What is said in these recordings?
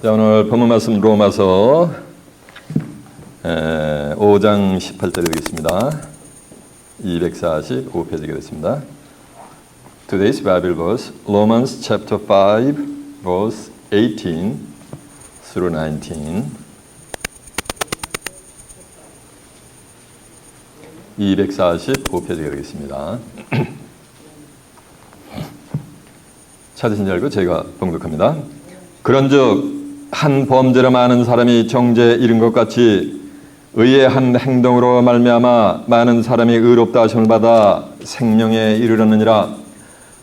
자, 오늘 본문 말씀 로마서 5장 18절 읽겠습니다. 245페이지가 됐습니다. Today's Bible verse, Romans chapter 5, verse 18 through 19. 245페이지가 되겠습니다. 찾으신 줄 알고 제가 봉독합니다. 그런즉 한 범죄로 많은 사람이 정죄에 이른 것 같이 의의 한 행동으로 말미암아 많은 사람이 의롭다 하심을 받아 생명에 이르렀느니라.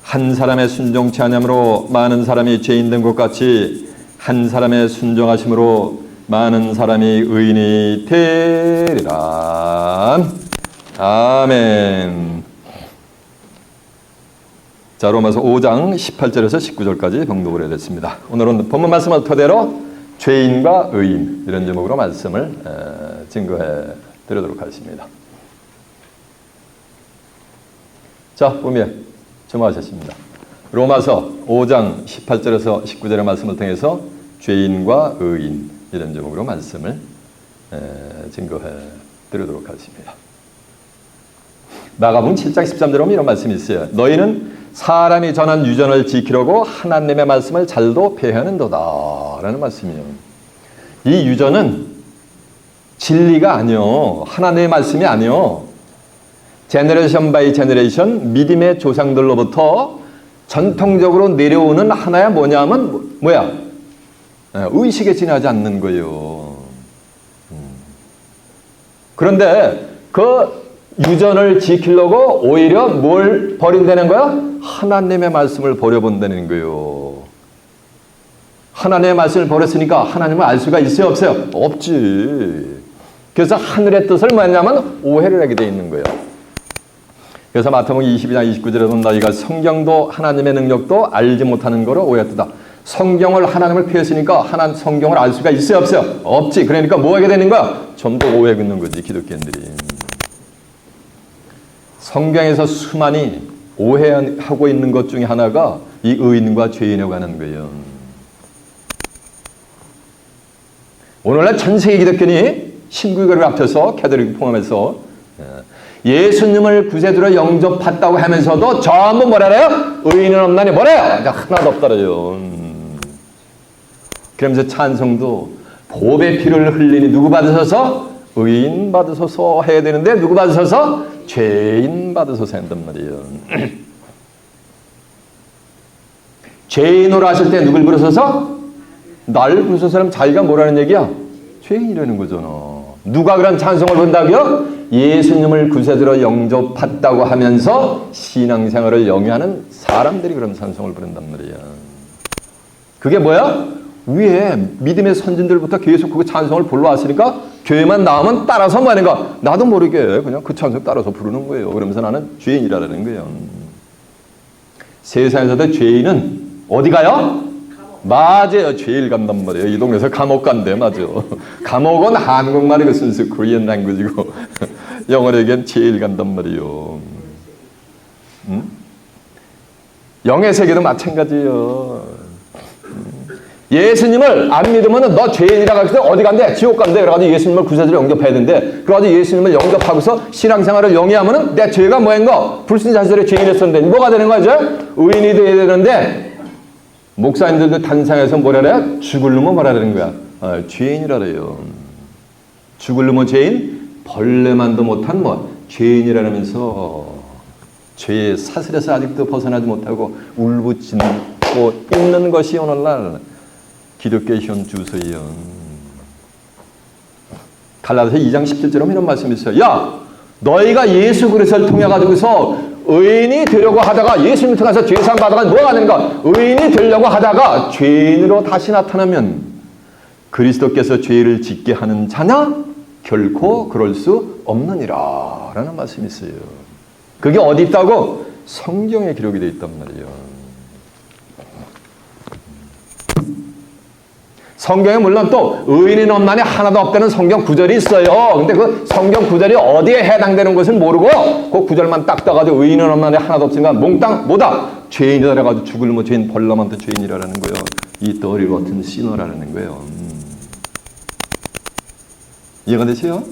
한 사람의 순종치 아니함으로 많은 사람이 죄인 된 것 같이 한 사람의 순종하심으로 많은 사람이 의인이 되리라. 아멘. 자, 로마서 5장 18절에서 19절까지 봉독을 해야 됐습니다. 오늘은 본문 말씀을 토대로 죄인과 의인 이런 제목으로 말씀을 증거해 드리도록 하겠습니다. 자, 보면 주목하셨습니다. 로마서 5장 18절에서 19절의 말씀을 통해서 죄인과 의인 이런 제목으로 말씀을 증거해 드리도록 하겠습니다. 마가복음 7장 13절에 보면 이런 말씀이 있어요. 너희는 사람이 전한 유전을 지키려고 하나님의 말씀을 잘도 폐하는도다 라는 말씀이에요. 이 유전은 진리가 아니요, 하나님의 말씀이 아니요, 제너레이션 바이 제너레이션 믿음의 조상들로부터 전통적으로 내려오는 하나의 뭐냐면 뭐야? 의식에 지나지 않는 거예요. 그런데 그 유전을 지키려고 오히려 뭘 버린다는 거야? 하나님의 말씀을 버려본다는 거예요. 하나님의 말씀을 버렸으니까 하나님을 알 수가 있어요, 없어요? 없지. 그래서 하늘의 뜻을 뭐냐면 오해를 하게 돼 있는 거예요. 그래서 마태복음 22장 29절에서 너희가 성경도 하나님의 능력도 알지 못하는 거로 오해했다. 성경을 하나님을 피했으니까 성경을 알 수가 있어요, 없어요? 없지. 그러니까 뭐 하게 되는 거야? 전부 오해하고 있는 거지, 기독교인들이. 성경에서 수많이 오해하고 있는 것 중에 하나가 이 의인과 죄인에 관한 거예요. 오늘날 전 세계 기독교인이 신구교를 합쳐서 캐톨릭 포함해서 예수님을 구세주로 영접했다고 하면서도 전부 뭐라 그래요? 의인은 없나니 뭐래요? 하나도 없더래요. 그러면서 찬송도 보배 피를 흘리니 누구 받으셔서? 의인 받으소서 해야 되는데 누구 받으셔서? 죄인 받으소서 한단 말이에요. 죄인으로 하실 때 누굴 부르셔서? 날 부르셔서 하면 자기가 뭐라는 얘기야? 죄인이라는 거잖아. 누가 그런 찬송을 본다고요? 예수님을 구세주로 영접했다고 하면서 신앙생활을 영위하는 사람들이 그런 찬송을 부른단 말이야. 그게 뭐야? 위에 믿음의 선진들부터 계속 그 찬송을 불러왔으니까 교회만 나오면 따라서 뭐 하는가? 나도 모르게 그냥 그 찬송 따라서 부르는 거예요. 그러면서 나는 죄인이라는 거예요. 세상에서도 죄인은 어디 가요? 맞아요. 죄일 간단 말이에요. 이 동네에서 감옥 간대. 맞아. 감옥은 한국말이고 순수 코리안 랭귀지고 영어로 얘기하면 죄일 간단 말이에요. 영의 세계도 마찬가지예요. 예수님을 안 믿으면 너 죄인이라고 해서 어디 간대? 지옥 간대. 그래가지고 예수님을 구세주로 영접해야 된대. 그래가지고 예수님을 영접하고서 신앙생활을 영위하면은 내 죄가 뭐인가? 불신자시절에 죄인이었었는데 뭐가 되는 거죠? 의인이 돼야 되는데 목사님들도 단상에서 뭐라 그래요? 죽을 놈은 뭐라 그러는 거야? 죄인이라 그래요. 죽을 놈은 죄인? 벌레만도 못한 뭐? 죄인이라면서 죄의 사슬에서 아직도 벗어나지 못하고 울부짖고 있는 것이 오늘날 기독교의 현 주소예요. 갈라디아서 2장 17절에 이런 말씀이 있어요. 야, 너희가 예수 그리스도를 통해 가지고서 의인이 되려고 하다가 예수님을 통해서 죄상 받아가 뭐가 되는가? 의인이 되려고 하다가 죄인으로 다시 나타나면 그리스도께서 죄를 짓게 하는 자냐? 결코 그럴 수 없느니라 라는 말씀이 있어요. 그게 어디 있다고? 성경에 기록이 되어 있단 말이에요. 성경에 물론 또 의인은 없나니 하나도 없다는 성경 구절이 있어요. 근데 그 성경 구절이 어디에 해당되는 것을 모르고 그 구절만 딱 따가지고 의인은 없나니 하나도 없으니까 몽땅 뭐다? 죄인이다 그래가지고 죽을 뭐 죄인 벌러만도 죄인이라는 거예요. 이 dirty rotten sinner라는 거예요. 이해가 되세요?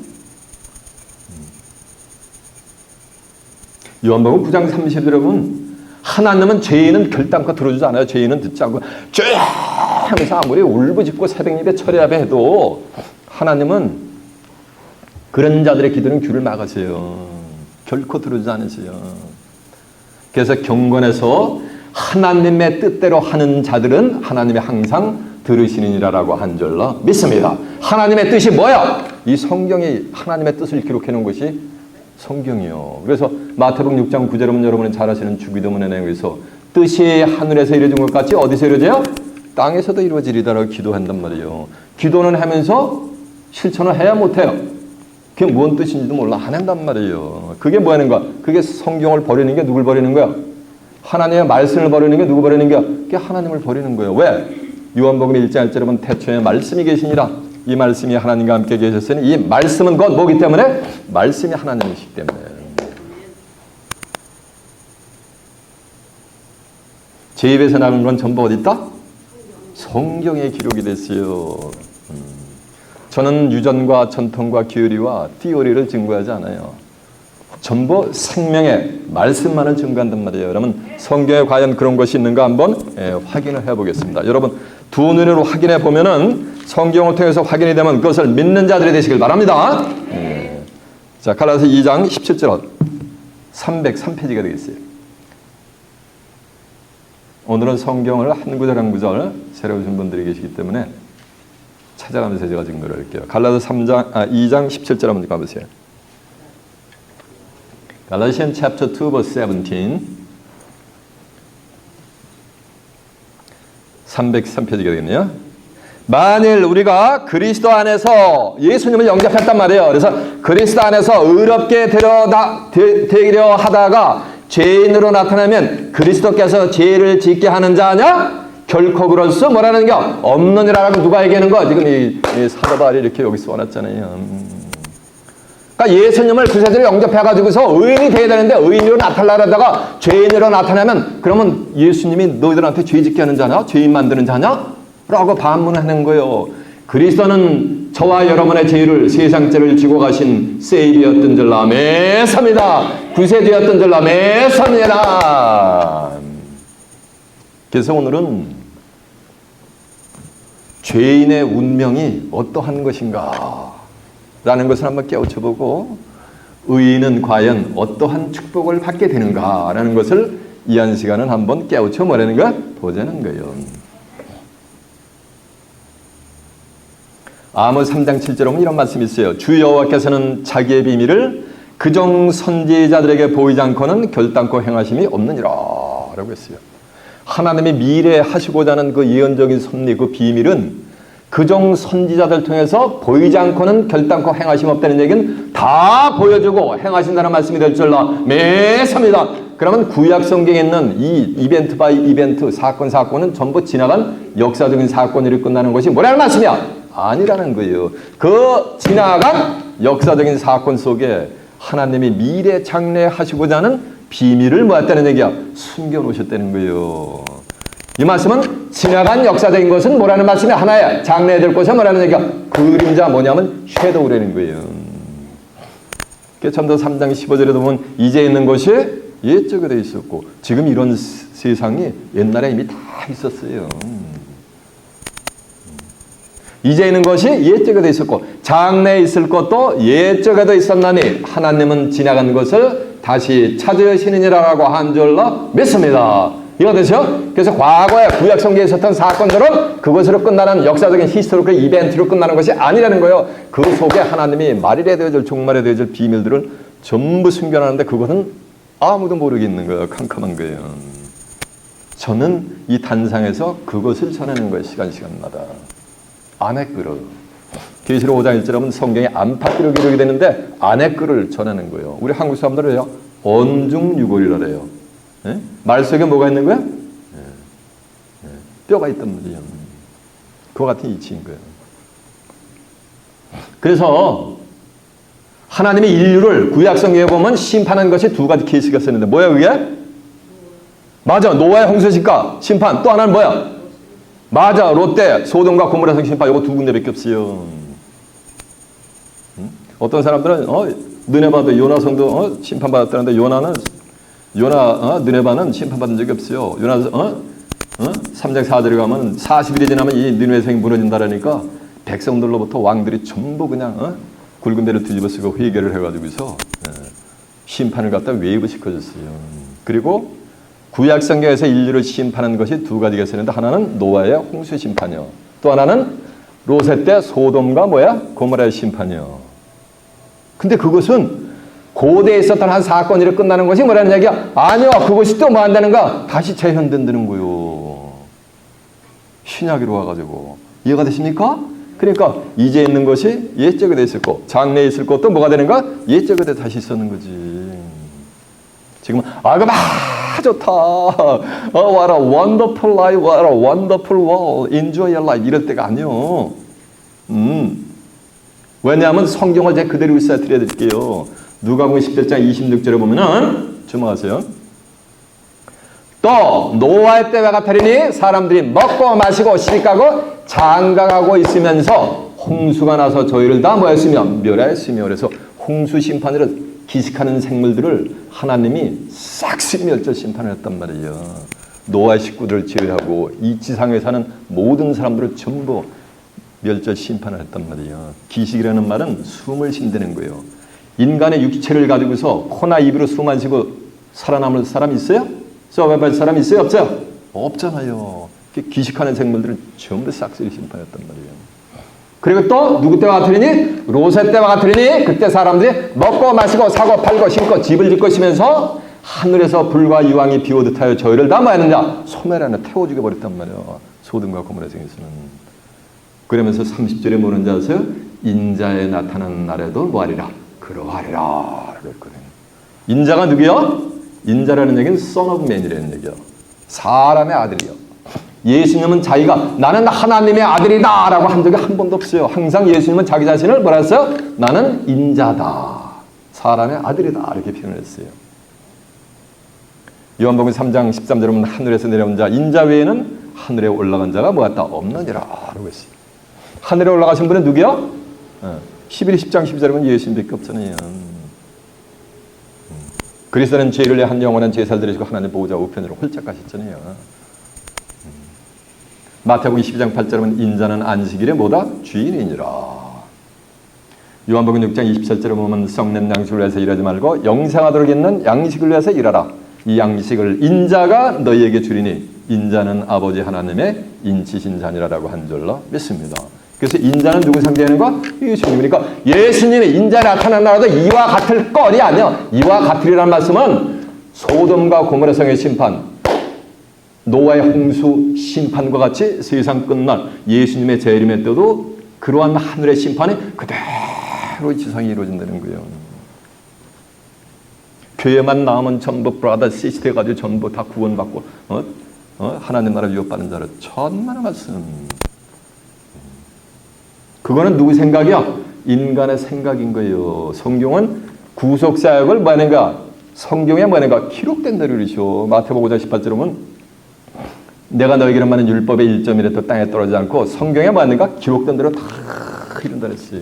요한복음 9장 30절 여러분, 하나님은 죄인은 결단코 들어주지 않아요. 죄인은 듣지 않고 죄 하면서 아무리 울부짖고 새벽 예배 철야배 해도 하나님은 그런 자들의 기도는 귀를 막으세요. 결코 들어주지 않으세요. 그래서 경건에서 하나님의 뜻대로 하는 자들은 하나님이 항상 들으시느니라라고 한 줄로 믿습니다. 하나님의 뜻이 뭐야? 이 성경이 하나님의 뜻을 기록해 놓은 것이 성경이요. 그래서 마태복음 6장 9절은 여러분이 잘 아시는 주기도문의 내용에서 뜻이 하늘에서 이루어진 것 같이 어디서 이루어져요? 땅에서도 이루어지리다라고 기도한단 말이에요. 기도는 하면서 실천을 해야 못해요. 그게 뭔 뜻인지도 몰라 안 한단 말이에요. 그게 뭐 하는 거야? 그게 성경을 버리는 게 누굴 버리는 거야? 하나님의 말씀을 버리는 게 누구 버리는 거야? 그게 하나님을 버리는 거예요. 왜? 요한복음 1장 1절 여러분, 태초에 말씀이 계시니라. 이 말씀이 하나님과 함께 계셨으니 이 말씀은 곧 뭐기 때문에? 말씀이 하나님이시기 때문에. 제 입에서 나오는 건 전부 어디 있다? 성경에 기록이 됐어요. 저는 유전과 전통과 교리와 티오리를 증거하지 않아요. 전부 생명의 말씀만을 증거한단 말이에요. 여러분 성경에 과연 그런 것이 있는가 한번 확인을 해보겠습니다. 여러분 두 눈으로 확인해 보면은 성경을 통해서 확인이 되면 그것을 믿는 자들이 되시길 바랍니다. 자, 갈라디아서 2장 17절 303페이지가 되겠어요. 오늘은 성경을 한 구절 한 구절 새로 오신 분들이 계시기 때문에 찾아가면서 제가 증거를 할게요. 갈라디아서 2장 17절 한번 가보세요. Galatians chapter 2 verse 17 303페이지가 되겠네요. 만일 우리가 그리스도 안에서 예수님을 영접했단 말이에요. 그래서 그리스도 안에서 의롭게 되려 하다가 죄인으로 나타나면 그리스도께서 죄를 짓게 하는 자냐? 결코 그럴 수 뭐라는 게 없느니라라고 누가 얘기하는 거? 지금 이 사도 바울이 이렇게 여기 써놨잖아요. 그러니까 예수님을 구세주로 영접해가지고서 의인이 돼야 되는데 의인으로 나타나려다가 죄인으로 나타나면 그러면 예수님이 너희들한테 죄 짓게 하는 자냐? 죄인 만드는 자냐? 라고 반문하는 거예요. 그리스도는 저와 여러분의 죄를 세상 죄를 지고 가신 세이비였던 줄로 매섭니다. 구세주였던 줄로 매섭니다. 그래서 오늘은 죄인의 운명이 어떠한 것인가 라는 것을 한번 깨우쳐보고 의인은 과연 어떠한 축복을 받게 되는가 라는 것을 이 한 시간은 한번 깨우쳐 뭐라는 거? 보자는 거예요. 아모스 3장 7절에 보면 이런 말씀이 있어요. 주 여호와께서는 자기의 비밀을 그종 선지자들에게 보이지 않고는 결단코 행하심이 없느니라 라고 했어요. 하나님이 미래에 하시고자 하는 그 예언적인 섭리, 그 비밀은 그종 선지자들 통해서 보이지 않고는 결단코 행하심 없다는 얘기는 다 보여주고 행하신다는 말씀이 될 줄로 매섭니다. 그러면 구약 성경에 있는 이 이벤트 바이 이벤트, 사건은 전부 지나간 역사적인 사건으로 끝나는 것이 뭐라는 말씀이야? 아니라는 거예요. 그 지나간 역사적인 사건 속에 하나님이 미래 장래하시고자 하는 비밀을 모았다는 얘기야. 숨겨놓으셨다는 거예요. 이 말씀은 지나간 역사적인 것은 뭐라는 말씀이 하나야. 장래에 될 것은 뭐라는 얘기야. 그림자 뭐냐면 섀도우라는 거예요. 전도 3장 15절에도 보면 이제 있는 것이 옛적에 돼 있었고 지금 이런 세상이 옛날에 이미 다 있었어요. 이제 있는 것이 옛적에 돼 있었고 장래에 있을 것도 옛적에도 있었나니 하나님은 지나간 것을 다시 찾으시느니라라고 한 줄로 믿습니다. 이거 되죠? 그래서 과거에 구약 성경에 있었던 사건들은 그것으로 끝나는 역사적인 히스토리컬 이벤트로 끝나는 것이 아니라는 거예요. 그 속에 하나님이 말이라 되어질 종말에 되어질 비밀들을 전부 숨겨놨는데 그것은 아무도 모르겠는 거예요. 캄캄한 거예요. 저는 이 단상에서 그것을 전하는 거예요. 시간마다. 안의 끓을. 계시록 5장 1절에 보면 성경에 안팎으로 기록이 되는데 안의 끓을 전하는 거예요. 우리 한국 사람들은 왜요? 언중유골이라 그래요. 네? 말 속에 뭐가 있는 거야? 뼈가 있단 말이에요. 그와 같은 이치인 거예요. 그래서 하나님이 인류를 구약성경에 보면 심판한 것이 두 가지 케이스가 쓰는데 뭐야 그게? 맞아. 노아의 홍수시가 심판. 또 하나는 뭐야? 맞아. 롯데, 소돔과 고모라 성 심판 이거 두 군데밖에 없어요. 어떤 사람들은 느네바도 요나성도 심판받았다는데 느네바는 심판받은 적이 없어요. 요나 3장 4절에 가면 40일이 지나면 이 느네바의 성이 무너진다라니까 백성들로부터 왕들이 전부 그냥 굵은 데를 뒤집어 쓰고 회개를 해가지고서 심판을 갖다 웨이브 시켜줬어요. 그리고 구약 성경에서 인류를 심판하는 것이 두 가지가 있었는데 하나는 노아의 홍수 심판이요. 또 하나는 롯의 때 소돔과 고모라의 심판이요. 근데 그것은 고대에 있었던 한 사건으로 끝나는 것이 뭐라는 얘기야? 아니요. 그것이 또 뭐 한다는가? 다시 재현된다는 거요. 신약으로 와가지고. 이해가 되십니까? 그러니까 이제 있는 것이 옛적에 돼 있을 것, 장래에 있을 것도 뭐가 되는가? 옛적에 돼 다시 있었는 거지. 지금은 그거 좋다. What a wonderful life, what a wonderful world, enjoy your life 이럴 때가 아니요. 왜냐하면 성경을 제가 그대로 있어야 드려드릴게요. 누가복음 17장 26절에 보면은 주목하세요. 또 노아의 때와 같으리니 사람들이 먹고 마시고 시집가고 장가가고 있으면서 홍수가 나서 저희를 다 뭐했으며 멸하였으며 그래서 홍수 심판으로 기식하는 생물들을 하나님이 싹쓸이 멸절 심판을 했단 말이에요. 노아의 식구들을 제외하고 이 지상에 사는 모든 사람들을 전부 멸절 심판을 했단 말이에요. 기식이라는 말은 숨을 쉰다는 거예요. 인간의 육체를 가지고서 코나 입으로 숨 안 쉬고 살아남을 사람 있어요? 썩어갈 사람 있어요? 없어요? 없잖아요. 기식하는 생물들을 전부 싹쓸이 심판했단 말이에요. 그리고 또 누구 때와 같으리니? 롯의 때와 같으리니 그때 사람들이 먹고 마시고 사고 팔고 심고 집을 짓고 있으면서 하늘에서 불과 유황이 비오듯 하여 저희를 다 뭐하느냐? 소멸 안에 태워 죽여버렸단 말이에요. 소돔과 고모라 성에서는. 그러면서 30절에 뭐는지 아세요? 인자에 나타나는 날에도 뭐하리라? 그러하리라 그랬거든요. 인자가 누구요? 인자라는 얘기는 son of man이라는 얘기요. 사람의 아들이요. 예수님은 자기가 나는 하나님의 아들이다 라고 한 적이 한 번도 없어요. 항상 예수님은 자기 자신을 뭐라 했어요? 나는 인자다. 사람의 아들이다. 이렇게 표현했어요. 요한복음 3장 13절에 보면 하늘에서 내려온 자 인자 외에는 하늘에 올라간 자가 뭐같다? 없느니라 라고 했어요. 하늘에 올라가신 분은 누구요? 11, 10장 12절에 보면 예수님밖에 없잖아요. 그리스도는 죄를 위해 한 영원한 제사를 드리시고 하나님 보호자 우편으로 홀짝 가셨잖아요. 마태복음 22장 8절에 보면 인자는 안식일에 뭐다? 주인이니라. 요한복음 6장 27절에 보면 썩는 양식을 위해서 일하지 말고 영생하도록 있는 양식을 위해서 일하라. 이 양식을 인자가 너희에게 주리니 인자는 아버지 하나님의 인치신 자니라라고 한 줄로 믿습니다. 그래서 인자는 누구 상대하는가? 예수님이니까 예수님이 인자에 나타나더라도 이와 같을 거리 아니야. 이와 같으리라는 말씀은 소돔과 고모라 성의 심판, 노아의 홍수 심판과 같이 세상 끝날 예수님의 재림의 때도 그러한 하늘의 심판이 그대로 이 지상에 이루어진다는 거예요. 교회만 나오면 전부 브라더 시스 돼가지고 전부 다 구원받고 하나님 나라 유업받는 자를 천만의 말씀. 그거는 누구 생각이야? 인간의 생각인 거예요. 성경은 구속사역을 뭐 하는가? 성경에 뭐 하는가? 기록된 대로 이러죠. 마태복음 5장 18절에 보면 내가 너에게로 말하는 율법의 1점이라도 땅에 떨어지지 않고 성경에 뭐 하는가? 기록된 대로 다 이룬다 그랬어요.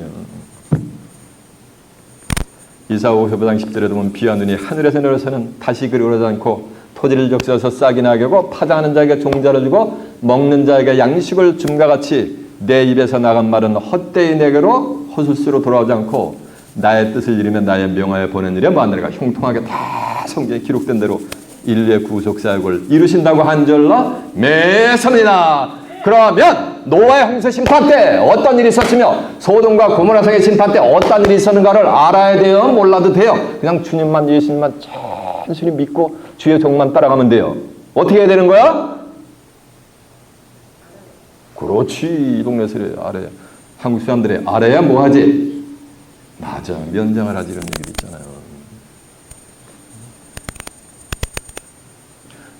이사오 회보장 10절에 보면 비와 눈이 하늘에서 내려서는 다시 그리 오르지 않고 토지를 적셔서 싹이 나게 하고 파장하는 자에게 종자를 주고 먹는 자에게 양식을 줌과 같이 내 입에서 나간 말은 헛되이 내게로 헛술수로 돌아오지 않고 나의 뜻을 이루면 나의 명하에 보낸 일에 뭐하느니가 형통하게 다 성경에 기록된 대로 인류의 구속사역을 이루신다고 한 줄로 믿습니다. 그러면 노아의 홍수 심판 때 어떤 일이 있었으며 소돔과 고모라 성의 심판 때 어떤 일이 있었는가를 알아야 돼요? 몰라도 돼요? 그냥 주님만 예수님만 천천히 믿고 주의 종만 따라가면 돼요. 어떻게 해야 되는 거야? 그렇지. 이 동네에서 알아야. 한국 사람들이 알아야 뭐하지? 맞아. 면장을 하지 이런 얘기도 있잖아요.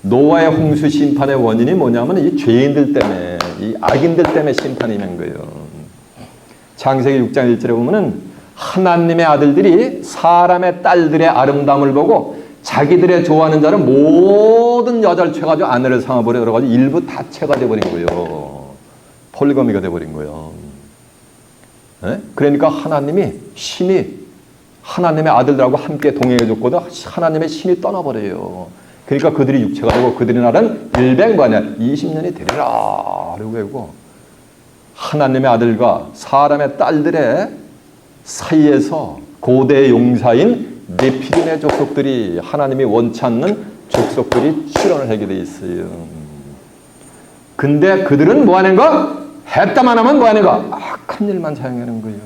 노아의 홍수 심판의 원인이 뭐냐면 이 죄인들 때문에 이 악인들 때문에 심판이 난 거예요. 창세기 6장 1절에 보면은 하나님의 아들들이 사람의 딸들의 아름다움을 보고 자기들의 좋아하는 자는 모든 여자를 채가지고 아내를 삼아버려 그래가지고 일부 다 채가 돼버린 거예요. 폴리거미가 돼버린 거예요. 네? 그러니까 신이 하나님의 아들들하고 함께 동행해줬거든 하나님의 신이 떠나버려요. 그러니까 그들이 육체가 되고 그들이 나는 20년이 되리라. 그리고 하나님의 아들과 사람의 딸들의 사이에서 고대 용사인 네피림의 족속들이 하나님이 원치 않는 족속들이 출현을 하게 돼 있어요. 근데 그들은 뭐 하는가? 했다만 하면 뭐 하는가? 악한 일만 사용하는 거예요.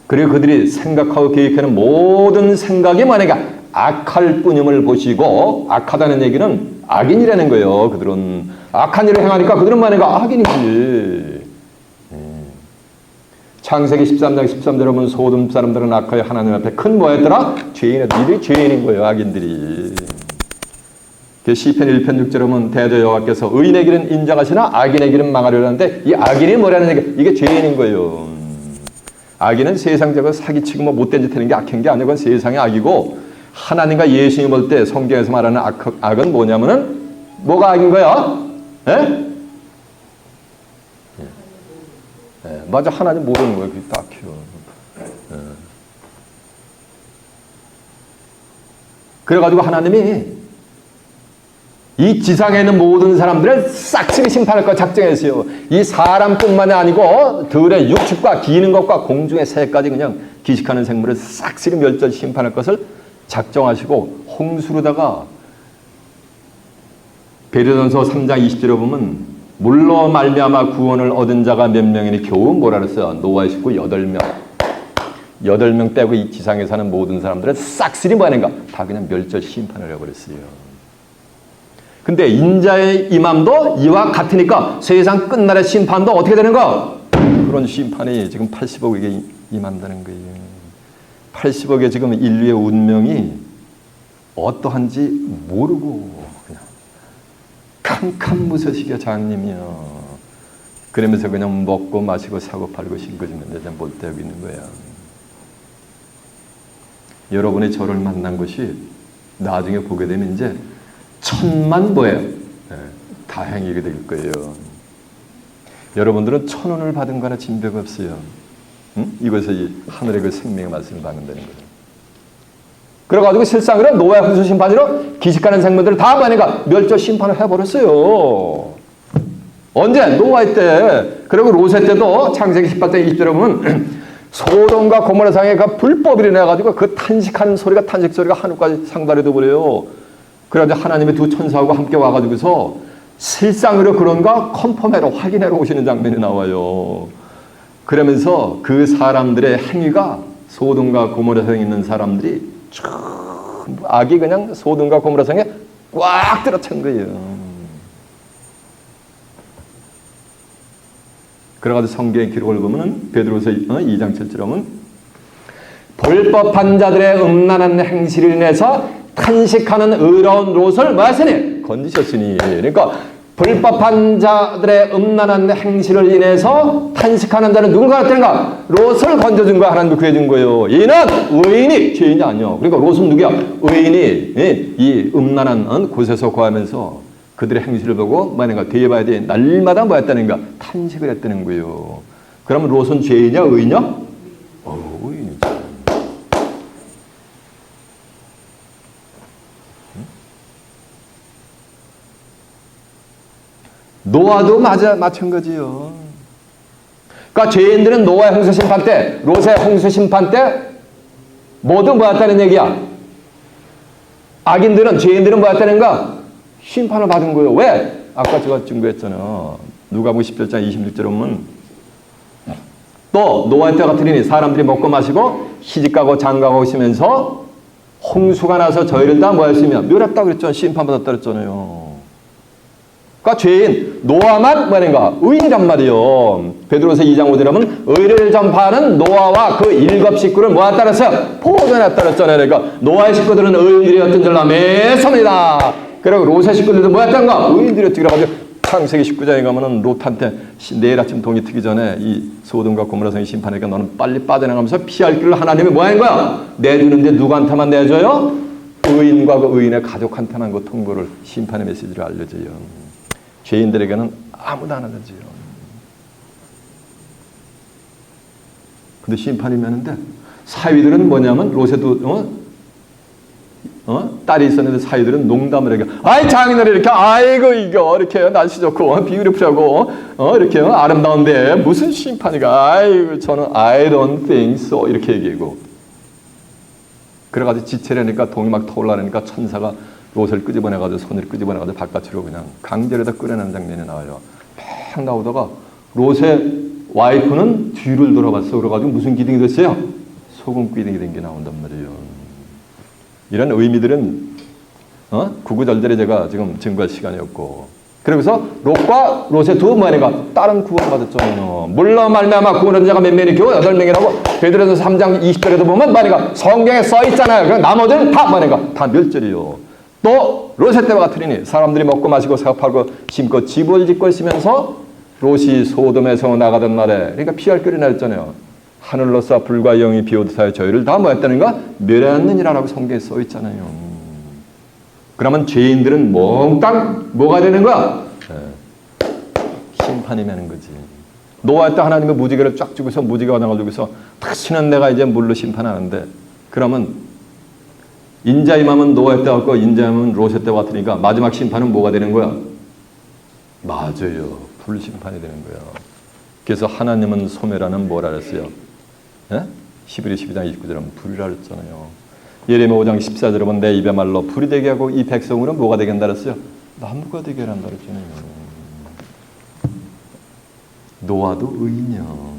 그리고 그들이 생각하고 계획하는 모든 생각이 뭐 하는가? 악할 뿐임을 보시고, 악하다는 얘기는 악인이라는 거예요. 그들은 악한 일을 행하니까 그들은 뭐 하는가? 악인이지. 창세기 13장 13절에 보면 소돔 사람들은 악하여 하나님 앞에 큰 뭐였더라? 죄인들이 죄인인 거예요. 악인들이. 시편 1편 6절에 보면 대저 여호와께서 의인의 길은 인정하시나 악인의 길은 망하려고 하는데 이 악인이 뭐라는 얘기? 이게 죄인인 거예요. 악인은 세상적으로 사기치고 뭐 못된 짓 하는 게 악한 게 아니고 그건 세상의 악이고, 하나님과 예수님이 볼 때 성경에서 말하는 악은 뭐냐면은 뭐가 악인 거야? 예? 맞아, 하나님 모르는 거예요. 그게 딱히요. 그래가지고 하나님이 이 지상에 있는 모든 사람들을 싹쓸이 심판할 거 작정했어요. 이 사람뿐만이 아니고 들의 육축과 기는 것과 공중의 새까지 그냥 기식하는 생물을 싹쓸이 멸절 심판할 것을 작정하시고, 홍수로다가 베드로전서 3장 20절에 보면 물로 말미암아 구원을 얻은 자가 몇 명이니 겨우 뭐라 그랬어요? 노아의 식구 8명. 8명 빼고 이 지상에 사는 모든 사람들은 싹쓸이 뭐 하는가? 다 그냥 멸절 심판을 해버렸어요. 근데 인자의 임함도 이와 같으니까 세상 끝날의 심판도 어떻게 되는가? 그런 심판이 지금 80억에게 임한다는 거예요. 80억의 지금 인류의 운명이 어떠한지 모르고 그냥 캄캄무소식의 장님이요. 그러면서 그냥 먹고 마시고 사고 팔고 신거지면 내자 못되고 있는 거야. 여러분이 저를 만난 것이 나중에 보게 되면 이제 천만 뭐예요? 다행이게 될 거예요. 여러분들은 1,000원을 받은 거나 진배가 없어요. 응? 이것이 이 하늘의 그 생명의 말씀을 받는다는 거예요. 그래가지고 실상으로 노아의 홍수 심판으로 기식하는 생물들을 다 뭐니까 멸절 심판을 해버렸어요. 언제? 노아의 때. 그리고 롯의 때도 창세기 18장 20절에 보면 소돔과 고모라 상에 그 불법이 일어나가지고 그 탄식 소리가 하늘까지 상달해 둬버려요. 그래가지고 하나님의 두 천사하고 함께 와가지고서 실상으로 그런가 컨펌해로 확인해로 오시는 장면이 나와요. 그러면서 그 사람들의 행위가 소돔과 고모라 성에 있는 사람들이 전부 악이 그냥 소돔과 고모라 성에 꽉 들어찬 거예요. 그래가지고 성경의 기록을 보면은 베드로서 2장 7절에 보면 불법한 자들의 음란한 행실을 인해서 탄식하는 의로운 롯을 뭐 하시니? 건지셨으니. 그러니까 불법한 자들의 음란한 행실을 인해서 탄식하는 자는 누군가 같은가? 롯을 건져준 거야. 하나님도 구해준 거예요. 이는 의인이 죄인이 아니요. 그러니까 롯은 누구야? 의인이 이 음란한 곳에서 거하면서 그들의 행실을 보고 뭐하는가? 뒤에 봐야 돼. 날마다 뭐 했다는가? 탄식을 했다는 거예요. 그러면 롯은 죄인이냐? 의인이냐? 의인이죠. 노아도 마찬가지요. 그러니까 죄인들은 노아의 홍수 심판 때, 롯의 홍수 심판 때 모두 뭐였다는 얘기야? 악인들은, 죄인들은 뭐였다는가? 심판을 받은 거예요. 왜? 아까 제가 증거했잖아요. 누가복음 10장 26절에 보면 또 노아의 때가 같으니 사람들이 먹고 마시고 시집가고 장가고 오시면서 홍수가 나서 저희를 다 뭐 했으면 멸했다 그랬잖아요. 심판받았다 그랬잖아요. 그러니까 죄인 노아만 뭐인가? 의인이란 말이요. 베드로서 2장 5절에 보면 의를 전파하는 노아와 그 7 식구를 뭐하 따랐어요? 포도에 따랐잖아요. 그러니까 노아의 식구들은 의인들이었던 줄로 매섭니다. 그리고 롯의 식구들도 뭐였던가? 의인들이었지. 그래가지고 창세기 19장에 가면은 롯한테 내일 아침 동이 트기 전에 이 소돔과 고모라 성이 심판하니까 너는 빨리 빠져나가면서 피할 길을 하나님이 뭐 하는 거야? 내주는데 누구한테만 내줘요? 의인과 그 의인의 가족한테만 그 통보를 심판의 메시지를 알려줘요. 죄인들에게는 아무도 안 알려줘요. 근데 심판이 많은데 사위들은 뭐냐면 롯에도 딸이 있었는데 사위들은 농담을 하게 아이 장인어른 이렇게 아이고 이거 이렇게 날씨 좋고 비유리풀하고 이렇게 아름다운데 무슨 심판이가 아이고 저는 I don't think so 이렇게 얘기하고 그래가지고 지체라니까 동이 막 타올라니까 천사가 롯을 끄집어내가지고 손을 끄집어내가지고 바깥으로 그냥 강제로다 끌어내는 장면이 나와요. 막 나오다가 롯의 와이프는 뒤를 돌아봤어. 그래가지고 무슨 기둥이 됐어요? 소금 기둥이 된 게 나온단 말이에요. 이런 의미들은 구구절절히 제가 지금 증거할 시간이 없고 그러면서 롯과 롯의 두 아내가 다른 구원받았잖아요. 물론 말미암아 구원한 자가 몇 명이 겨우 8명이라고 베드로전서 3장 20절에도 보면 말이가 성경에 써 있잖아요. 그럼 나머지는 다 말이가 다 멸절이요. 또 롯의 때와 같으니 사람들이 먹고 마시고 사업하고 심고 집을 짓고 있으면서 롯이 소돔에서 나가던 날에 그러니까 피할 길이 났잖아요. 하늘로서 불과 영이 비오듯하여 저희를 다 뭐했다는가? 멸하느니라라고 성경에 써 있잖아요. 그러면 죄인들은 몽땅 뭐가 되는 거야? 심판이 되는 거지. 노아 때 하나님의 무지개를 쫙 주고서 무지개가 나가지고서 다시는 내가 이제 물로 심판하는데 그러면 인자임하면 노아 때 같고 인자임하면 롯의 때 같으니까 마지막 심판은 뭐가 되는 거야? 맞아요. 불심판이 되는 거야. 그래서 하나님은 소멸하는 뭐라 그랬어요? 히브리 12장 29절은 불이라 그랬잖아요. 예레미야 5장 14절에 보면 내 입의 말로 불이 되게 하고 이 백성으로 뭐가 되게 한다 그랬어요? 나무가 되게 한다 그랬잖아요. 노아도 의인이요.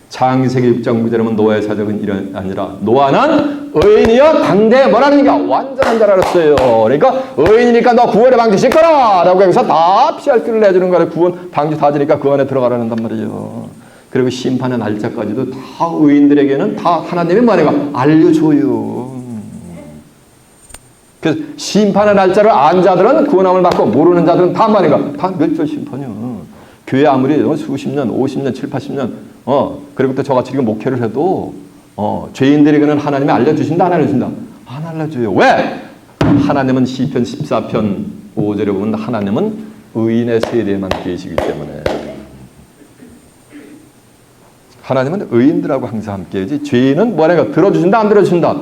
창세기 6장 9절에 노아의 사적은 이런 아니라 노아는 의인이여 당대 뭐라는가 완전한 자라 그랬어요. 그러니까 의인이니까 너 구원의 방지 씻거라 라고 여기서 다 피할 길을 내주는 거래. 구원 방지 다 주니까 그 안에 들어가라는 단 말이에요. 그리고 심판의 날짜까지도 다 의인들에게는 다 하나님이 뭐라는가 알려줘요. 그래서 심판의 날짜를 안 자들은 구원함을 받고 모르는 자들은 다 뭐라는가 다 멸절 심판이요. 교회 아무리 수십 년, 50년, 7, 80년 그리고 또 저같이 지금 목회를 해도 죄인들에게는 하나님이 알려주신다 안 알려준다? 안 알려줘요. 왜? 하나님은 시편 14편 5절에 보면 하나님은 의인의 세대에만 계시기 때문에 하나님은 의인들하고 항상 함께하지 죄인은 뭐라고 들어주신다 안 들어주신다?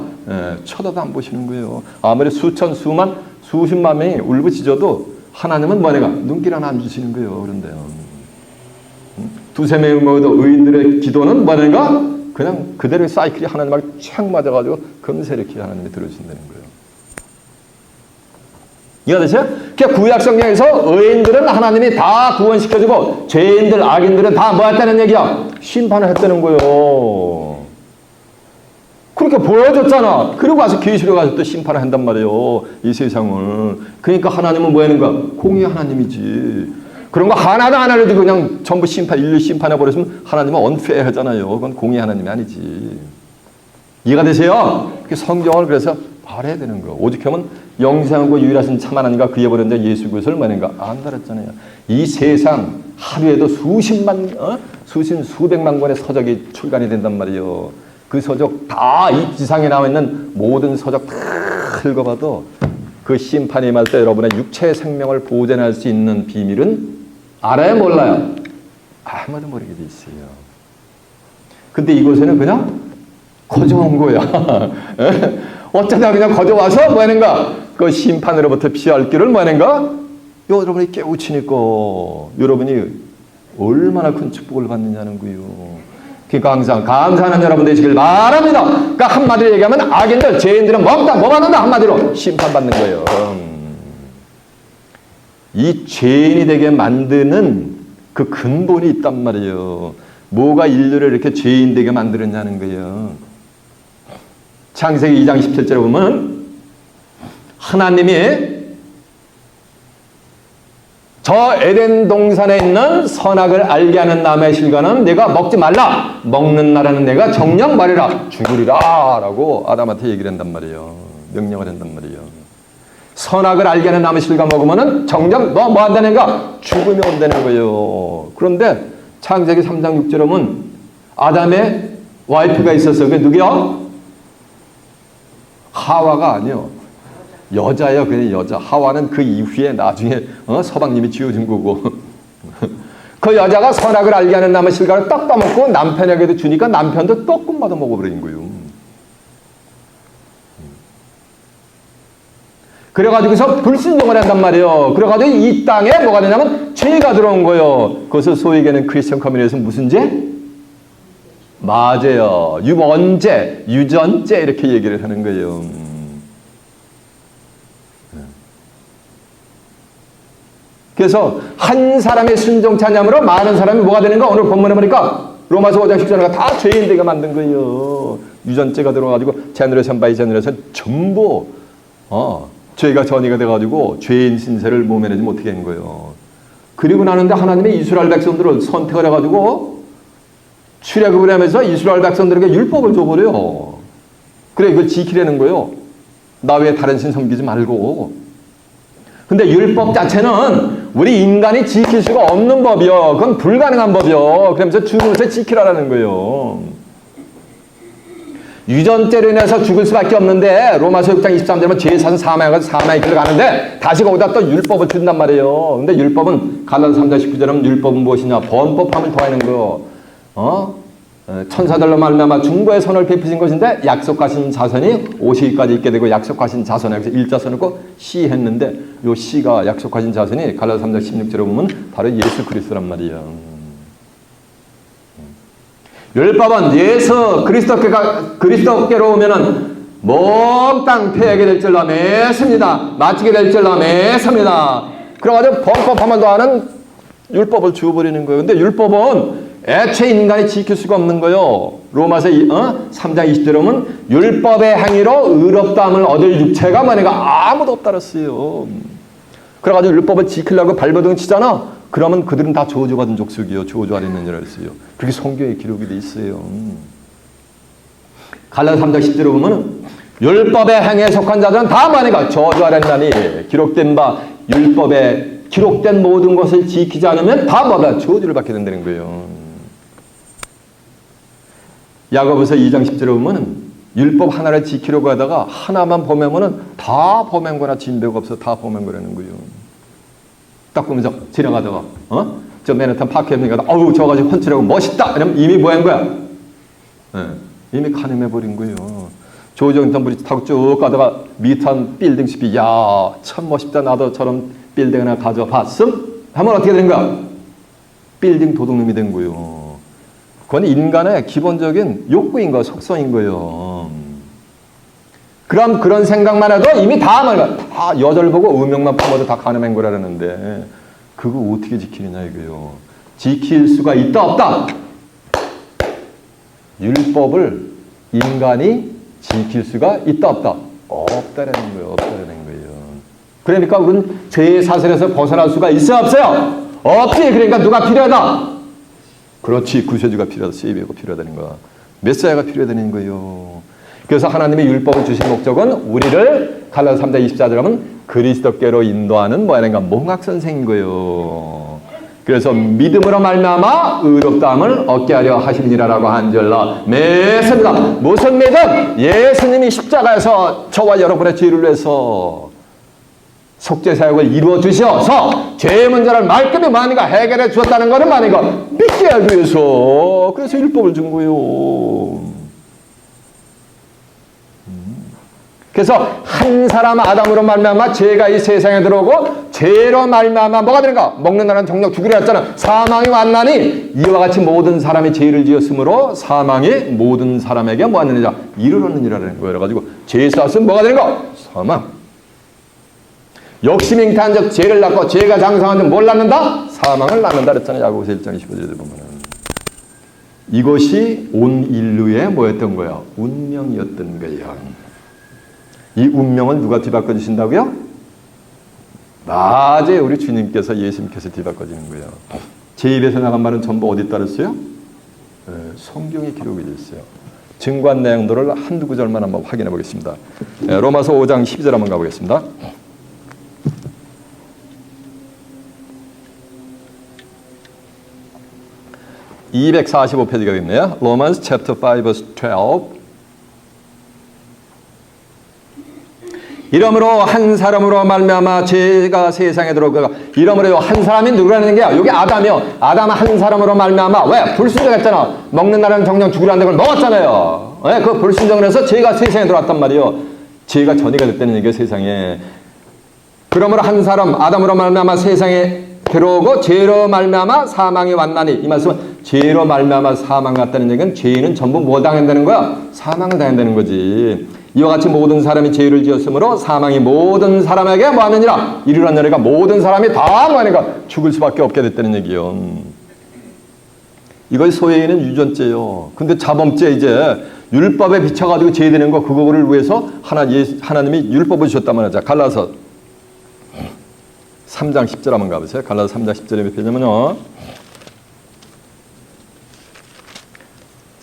쳐다도 안 보시는 거예요. 아무리 수천 수만 수십만 명이 울부짖어도 하나님은 뭐라고 눈길 하나 안 주시는 거예요. 그런데요. 두세 명이 모여도 의인들의 기도는 뭐라는가? 그냥 그대로 사이클이 하나님하고 착 맞아가지고 금세 이렇게 하나님이 들어주신다는 거예요. 이해되세요? 그러니까 구약 성경에서 의인들은 하나님이 다 구원시켜주고 죄인들, 악인들은 다 뭐 했다는 얘기야? 심판을 했다는 거예요. 그렇게 보여줬잖아. 그리고 와서 계시로 가서 또 심판을 한단 말이에요. 이 세상을. 그러니까 하나님은 뭐 하는 거야? 공의 하나님이지. 그런 거 하나도 안 알려주고 그냥 전부 인류 심판해버렸으면 하나님은 언페어하잖아요. 그건 공의 하나님이 아니지. 이해가 되세요? 성경을 그래서 알아야 되는 거. 오직하면 영생하고 유일하신 참 하나님과 그의 보낸 자 예수 그리스도를 뭐는가 안다 그랬잖아요. 이 세상 하루에도 수십만, 수백만 권의 서적이 출간이 된단 말이에요. 그 서적 다 이 지상에 나와 있는 모든 서적 다 읽어봐도 그 심판이 임할 때 여러분의 육체의 생명을 보존할 수 있는 비밀은 알아요, 몰라요? 아무도 모르게 돼 있어요. 근데 이곳에는 그냥 거저온 거야. 어쩌다 그냥 거저와서 뭐 하는가? 그 심판으로부터 피할 길을 뭐 하는가? 여러분이 깨우치니까 여러분이 얼마나 큰 축복을 받느냐는 거예요. 그러니까 항상 감사하는 여러분 되시길 바랍니다. 그러니까 한마디로 얘기하면 악인들, 죄인들은 뭐 받는다? 한마디로 심판받는 거예요. 이 죄인이 되게 만드는 그 근본이 있단 말이에요. 뭐가 인류를 이렇게 죄인 되게 만들었냐는 거예요. 창세기 2장 17절에 보면 하나님이 저 에덴 동산에 있는 선악을 알게 하는 나무의 실과는 내가 먹지 말라. 먹는 날에는 내가 정녕 말이라 죽으리라 라고 아담한테 얘기를 한단 말이에요. 명령을 한단 말이에요. 선악을 알게 하는 나무의 실과 먹으면은 정녕 너 뭐 한다는가? 죽음이 온다는 거예요. 그런데 창세기 3장 6절에 보면 아담의 와이프가 있었어요. 그게 누구야? 하와가 아니요. 여자예요. 그냥 여자. 하와는 그 이후에 나중에 서방님이 지어준 거고. 그 그 여자가 선악을 알게 하는 나무 실과를 떡 따먹고 남편에게도 주니까 남편도 떡국마다 먹어버린 거예요. 그래가지고서 불순종을 한단 말이에요. 그래가지고 이 땅에 뭐가 되냐면 죄가 들어온 거예요. 그것을 소위 얘기하는 크리스천 커뮤니티에서 무슨 죄? 맞아요. 유언죄, 유전죄 이렇게 얘기를 하는 거예요. 그래서 한 사람의 순종 찬양으로 많은 사람이 뭐가 되는가? 오늘 본문에 보니까 로마서 5장 10절가 다 죄인 되게 만든 거예요. 유전죄가 들어가지고 제너레이션 바이 제너레이션 전부 죄가 전이가 돼가지고 죄인 신세를 모면하지 못하게 한 거예요. 그리고 나는데 하나님의 이스라엘 백성들을 선택을 해가지고 출애굽을 하면서 이스라엘 백성들에게 율법을 줘버려요. 그래 이걸 지키려는 거예요. 나 외에 다른 신 섬기지 말고. 근데 율법 자체는 우리 인간이 지킬 수가 없는 법이요. 그건 불가능한 법이요. 그러면서 죽으면서 지키라는 거예요. 유전죄로 인해서 죽을 수밖에 없는데 로마서 6장 23절에 제사는 사망에 가서 사망의 길을 가는데 다시 거기다 또 율법을 준단 말이에요. 근데 율법은 갈라디아서 3장 19절은 율법은 무엇이냐? 번법함을 더하는 거. 천사들로 말미암아 중보의 선을 베푸신 것인데 약속하신 자손이 오시기까지 있게 되고 약속하신 자손에 여기서 일자손을 꼭 시 했는데 요 시가 약속하신 자손이 갈라디아서 3장 16절에 보면 바로 예수 그리스도란 말이에요. 율법은 예수 그리스도께로 오면은 몽땅 폐하게 될 줄로 믿습니다. 마치게 될 줄로 믿습니다. 그래가지고 범법하면 더하는 율법을 주어버리는 거예요. 근데 율법은 애초에 인간이 지킬 수가 없는 거예요. 로마서 3장 20절에 보면 율법의 행위로 의롭다함을 얻을 육체가 뭐니까 아무도 없다 그랬어요. 그래가지고 율법을 지키려고 발버둥 치잖아. 그러면 그들은 다 저주받은 족속이요. 저주 아래 있는 자라 했어요. 그렇게 성경에 기록이 돼 있어요. 갈라디아서 3장 10절에 보면 율법의 행위에 속한 자들은 다 뭐니까 저주 아래 있나니 기록된 바 율법에 기록된 모든 것을 지키지 않으면 다 뭐다 저주를 받게 된다는 거예요. 야고보서 2장 10절에 보면 율법 하나를 지키려고 하다가 하나만 범하면은 다 범한 거나 진배가 없어 다 범한 거라는 거예요. 딱 보면서 지나가다가 저 맨하탄 파크에 가다가 어우 저거 가지고 펀치라고 멋있다 이러면 이미 뭐 한 거야? 이미 가늠해 버린 거예요. 조정탄 브리지 타고 쭉 가다가 미탄 빌딩 숲이 야 참 멋있다 나도 저런 빌딩 하나 가져봤음? 하면 어떻게 되는 거야? 빌딩 도둑놈이 된 거예요. 그건 인간의 기본적인 욕구인 거 속성인 거예요. 그럼 그런 생각만 해도 이미 다 여자를 보고 음욕만 품어도 다 가늠한 거라는데 그거 어떻게 지키느냐 이거요. 지킬 수가 있다 없다? 율법을 인간이 지킬 수가 있다 없다? 없다라는 거예요. 없다라는 거예요. 그러니까 우리는 죄의 사슬에서 벗어날 수가 있어요 없어요? 없지. 그러니까 누가 필요하다? 그렇지. 구세주가 필요하다. 세이비어가 필요하다는 거야. 메시아가 필요하다는 거예요. 그래서 하나님의 율법을 주신 목적은 우리를 갈라디아서 3장 24절에 하면 그리스도께로 인도하는 뭐야는가 몽학선생인 거예요. 그래서 믿음으로 말미암아 의롭다함을 얻게 하려 하심이라라고 한 줄로 믿습니다. 무슨 믿음? 예수님이 십자가에서 저와 여러분의 죄를 위해서 속죄 사역을 이루어 주셔서 죄의 문제를 말끔히 많이가 해결해 주었다는 것은 많이가 믿게 하기 위해서 그래서 율법을 준 거예요. 그래서 한 사람 아담으로 말미암아 죄가 이 세상에 들어오고 죄로 말미암아 뭐가 되는가? 먹는 나라는 정력 죽으려 했잖아. 사망이 왔나니 이와 같이 모든 사람이 죄를 지었으므로 사망이 모든 사람에게 뭐 왔느냐? 이르렀느니라는 거예요. 그래가지고 죄의 값은 뭐가 되는가? 사망. 욕심 잉태한 적 죄를 낳고 죄가 장성한 적 뭘 낳는다? 사망을 낳는다 그랬잖아요. 야고보서 1장 25절에 보면은 이것이 온 인류의 뭐였던 거예요? 운명이었던 거예요. 이 운명을 누가 뒤바꿔 주신다고요? 맞아요. 우리 주님께서 예수님께서 뒤바꿔 주는 거예요. 제 입에서 나간 말은 전부 어디 따랐어요? 성경에 기록이 되어 있어요. 증거한 내용들을 한두 구절만 한번 확인해 보겠습니다. 로마서 5장 12절 한번 가보겠습니다. (245페이지가 있네요) Romans chapter 5 verse 12. 이러므로 한 사람으로 말미암아 죄가 세상에 들어오고 이러므로 한 사람이 누구라는 게요? 여기 아담이요. 아담 한 사람으로 말미암아 왜? 불순종했잖아. 먹는 날은 정령 죽으라는 걸 먹었잖아요. 왜? 그 불순종을 해서 죄가 세상에 들어왔단 말이요. 죄가 전이가 됐다는 얘기예요. 세상에. 그러므로 한 사람 아담으로 말미암아 세상에 들어오고 죄로 말미암아 사망이 왔나니 이 말씀은 죄로 말미암아 사망 같다는 얘기는 죄인은 전부 뭐 당한다는 거야? 사망을 당한다는 거지. 이와 같이 모든 사람이 죄를 지었으므로 사망이 모든 사람에게 뭐 하느니라? 이르란 노래가 모든 사람이 다 뭐 하니까 죽을 수밖에 없게 됐다는 얘기요. 이걸 소위는 유전죄요. 근데 자범죄 이제 율법에 비춰가지고 죄되는 거 그거를 위해서 하나님이 율법을 주셨단 말이야. 갈라서 3장 10절 한번 가보세요. 갈라서 3장 10절에 몇 페이지냐면요.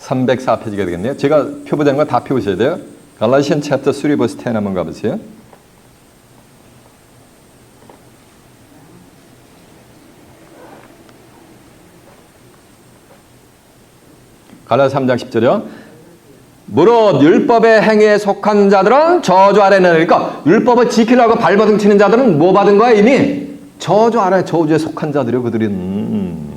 304페이지가 되겠네요. 제가 표보자는 거 다 펴보셔야 돼요. 갈라시안 챕터 3 verse 10 한번 가보세요. 갈라디아 3장 10절이요. 무릇 율법의 행위에 속한 자들은 저주 아래는 그러니까 율법을 지키려고 발버둥 치는 자들은 뭐 받은 거야 이미? 저주 아래 저주에 속한 자들이요 그들은.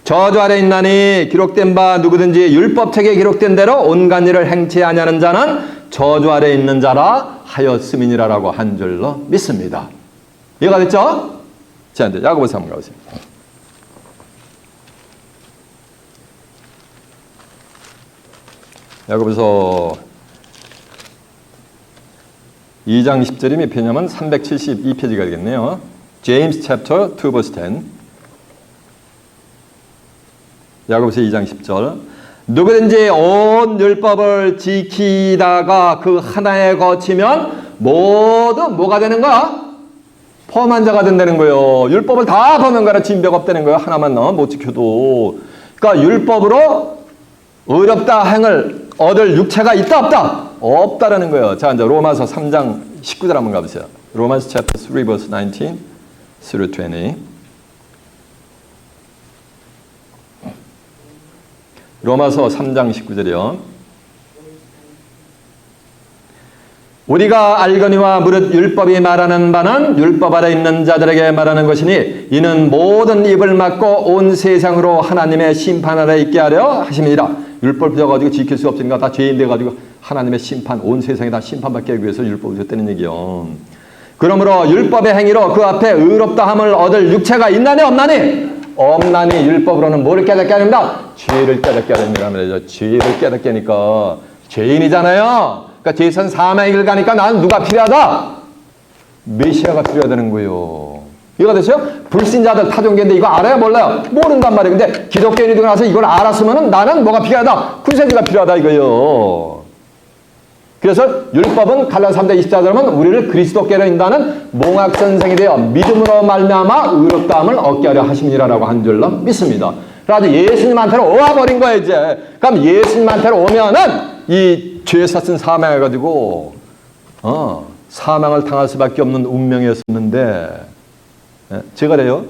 저주 아래 있나니 기록된 바 누구든지 율법책에 기록된 대로 온갖 일을 행치 아니하는 자는 저주 아래 있는 자라 하였음이니라라고 한 줄로 믿습니다. 이해가 됐죠? 자 이제 야고보서 한번 가보세요. 야고보서 2장 10절이 몇 페이지냐면 372페이지가 되겠네요. James chapter 2 verse 10. 야고보서 2장 10절. 누구든지 온 율법을 지키다가 그 하나에 거치면 모두 뭐가 되는 거야? 범한 자가 된다는 거예요. 율법을 다 범한 거라 진배가 없다는 거예요. 하나만 못 지켜도. 그러니까 율법으로 의롭다 행을 얻을 육체가 있다 없다? 없다라는 거예요. 자 이제 로마서 3장 19절 한번 가보세요. 로마서 chapter 3 verse 19 through 20. 로마서 3장 19절이요. 우리가 알거니와 무릇 율법이 말하는 바는 율법 아래 있는 자들에게 말하는 것이니 이는 모든 입을 막고 온 세상으로 하나님의 심판 아래 있게 하려 하심이라. 율법을 펴가지고 지킬 수 없으니까 다 죄인 돼가지고 하나님의 심판, 온 세상에 다 심판받게 하기 위해서 율법을 줬다는 얘기요. 그러므로 율법의 행위로 그 앞에 의롭다함을 얻을 육체가 있나니 없나니? 없나니 율법으로는 뭐를 깨닫게 하는가? 죄를 깨닫게 하는 말이죠. 죄를 깨닫게 하니까 죄인이잖아요. 그러니까 죄선 사망의 길 가니까 나는 누가 필요하다? 메시아가 필요하다는 거예요. 이해가 됐어요? 불신자들 타종교인데 이거 알아요? 몰라요? 모른단 말이에요. 근데 기독교인이 되고 나서 이걸 알았으면 나는 뭐가 필요하다? 구세주가 필요하다 이거예요. 그래서 율법은 갈라디아 3장 24절은 우리를 그리스도께로 인도하는 몽학선생이 되어 믿음으로 말미암아 의롭다함을 얻게 하려 하심이라라고 한 줄로 믿습니다. 그래서 예수님한테로 오와버린 거예요 이제. 그럼 예수님한테로 오면은 이 죄 샀은 사망해가지고 사망을 당할 수밖에 없는 운명이었었는데 제가 그래요.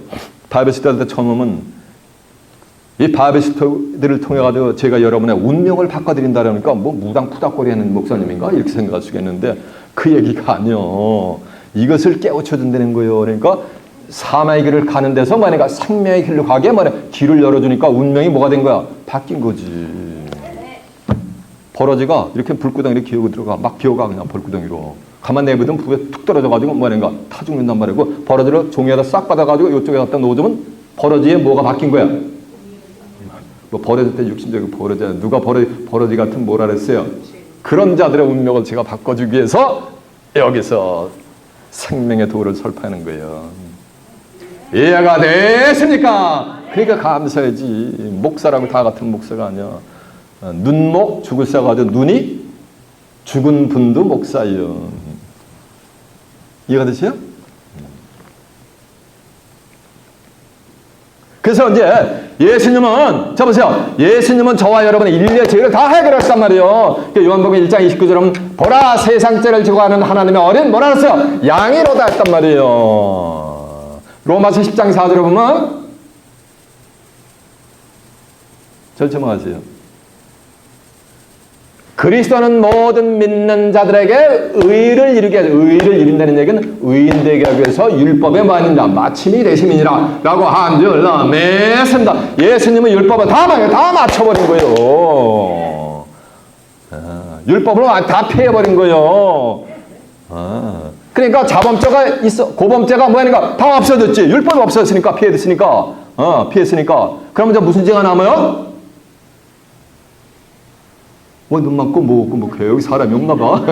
바이블스터디 때 처음 오면 이 바이블스터디를 통해 가지고 제가 여러분의 운명을 바꿔드린다 그러니까 뭐 무당푸닥거리 하는 목사님인가 이렇게 생각할 수 있겠는데 그 얘기가 아니요. 이것을 깨우쳐 준다는 거예요. 그러니까 사망의 길을 가는 데서 뭐니까 생명의 길로 가게 길을 열어주니까 운명이 뭐가 된 거야? 바뀐 거지. 버러지가 이렇게 불구덩이로 기어고 들어가 막 기어가 그냥 불구덩이로 가만 내버리면 불에 툭 떨어져가지고 뭐인가 타 죽는단 말이고 버러지를 종이에다 싹 받아가지고 이쪽에 갖다 놓으면 버러지에 뭐가 바뀐 거야? 뭐 버러지 때 육신적인 버러지 누가 버러지 같은 뭐라 그랬어요? 그런 자들의 운명을 제가 바꿔주기 위해서 여기서 생명의 도를 설파하는 거예요. 이해가 됐습니까? 그러니까 감사해야지. 목사라고 다 같은 목사가 아니야. 눈목 죽을 싸가지고 눈이 죽은 분도 목사예요. 이해가 되세요? 그래서 이제 예수님은 자 보세요. 예수님은 저와 여러분의 인류의 죄를 다 해결했단 말이에요. 요한복음 1장 29절은 보라 세상 죄를 지고 가는 하나님의 어린 뭐라 그랬어요? 양이로다 했단 말이에요. 로마서 10장 4절에 보면 절제하세요. 그리스도는 모든 믿는 자들에게 의를 이루게 하죠. 의를 이룬다는 얘기는 의인 되게 하기 위해서 율법의 뭐하느냐 마침이 되심이니라 라고 한 줄 믿습니다. 예수님은 율법을 다 맞춰버린 거예요. 율법을 다 피해버린 거예요. 그러니까 자범죄가 있어, 고범죄가 뭐하니까 다 없어졌지. 율법이 없어졌으니까 피했으니까 그러면 이제 무슨 죄가 남아요? 눈 맞고 뭐 여기 사람이 없나 봐.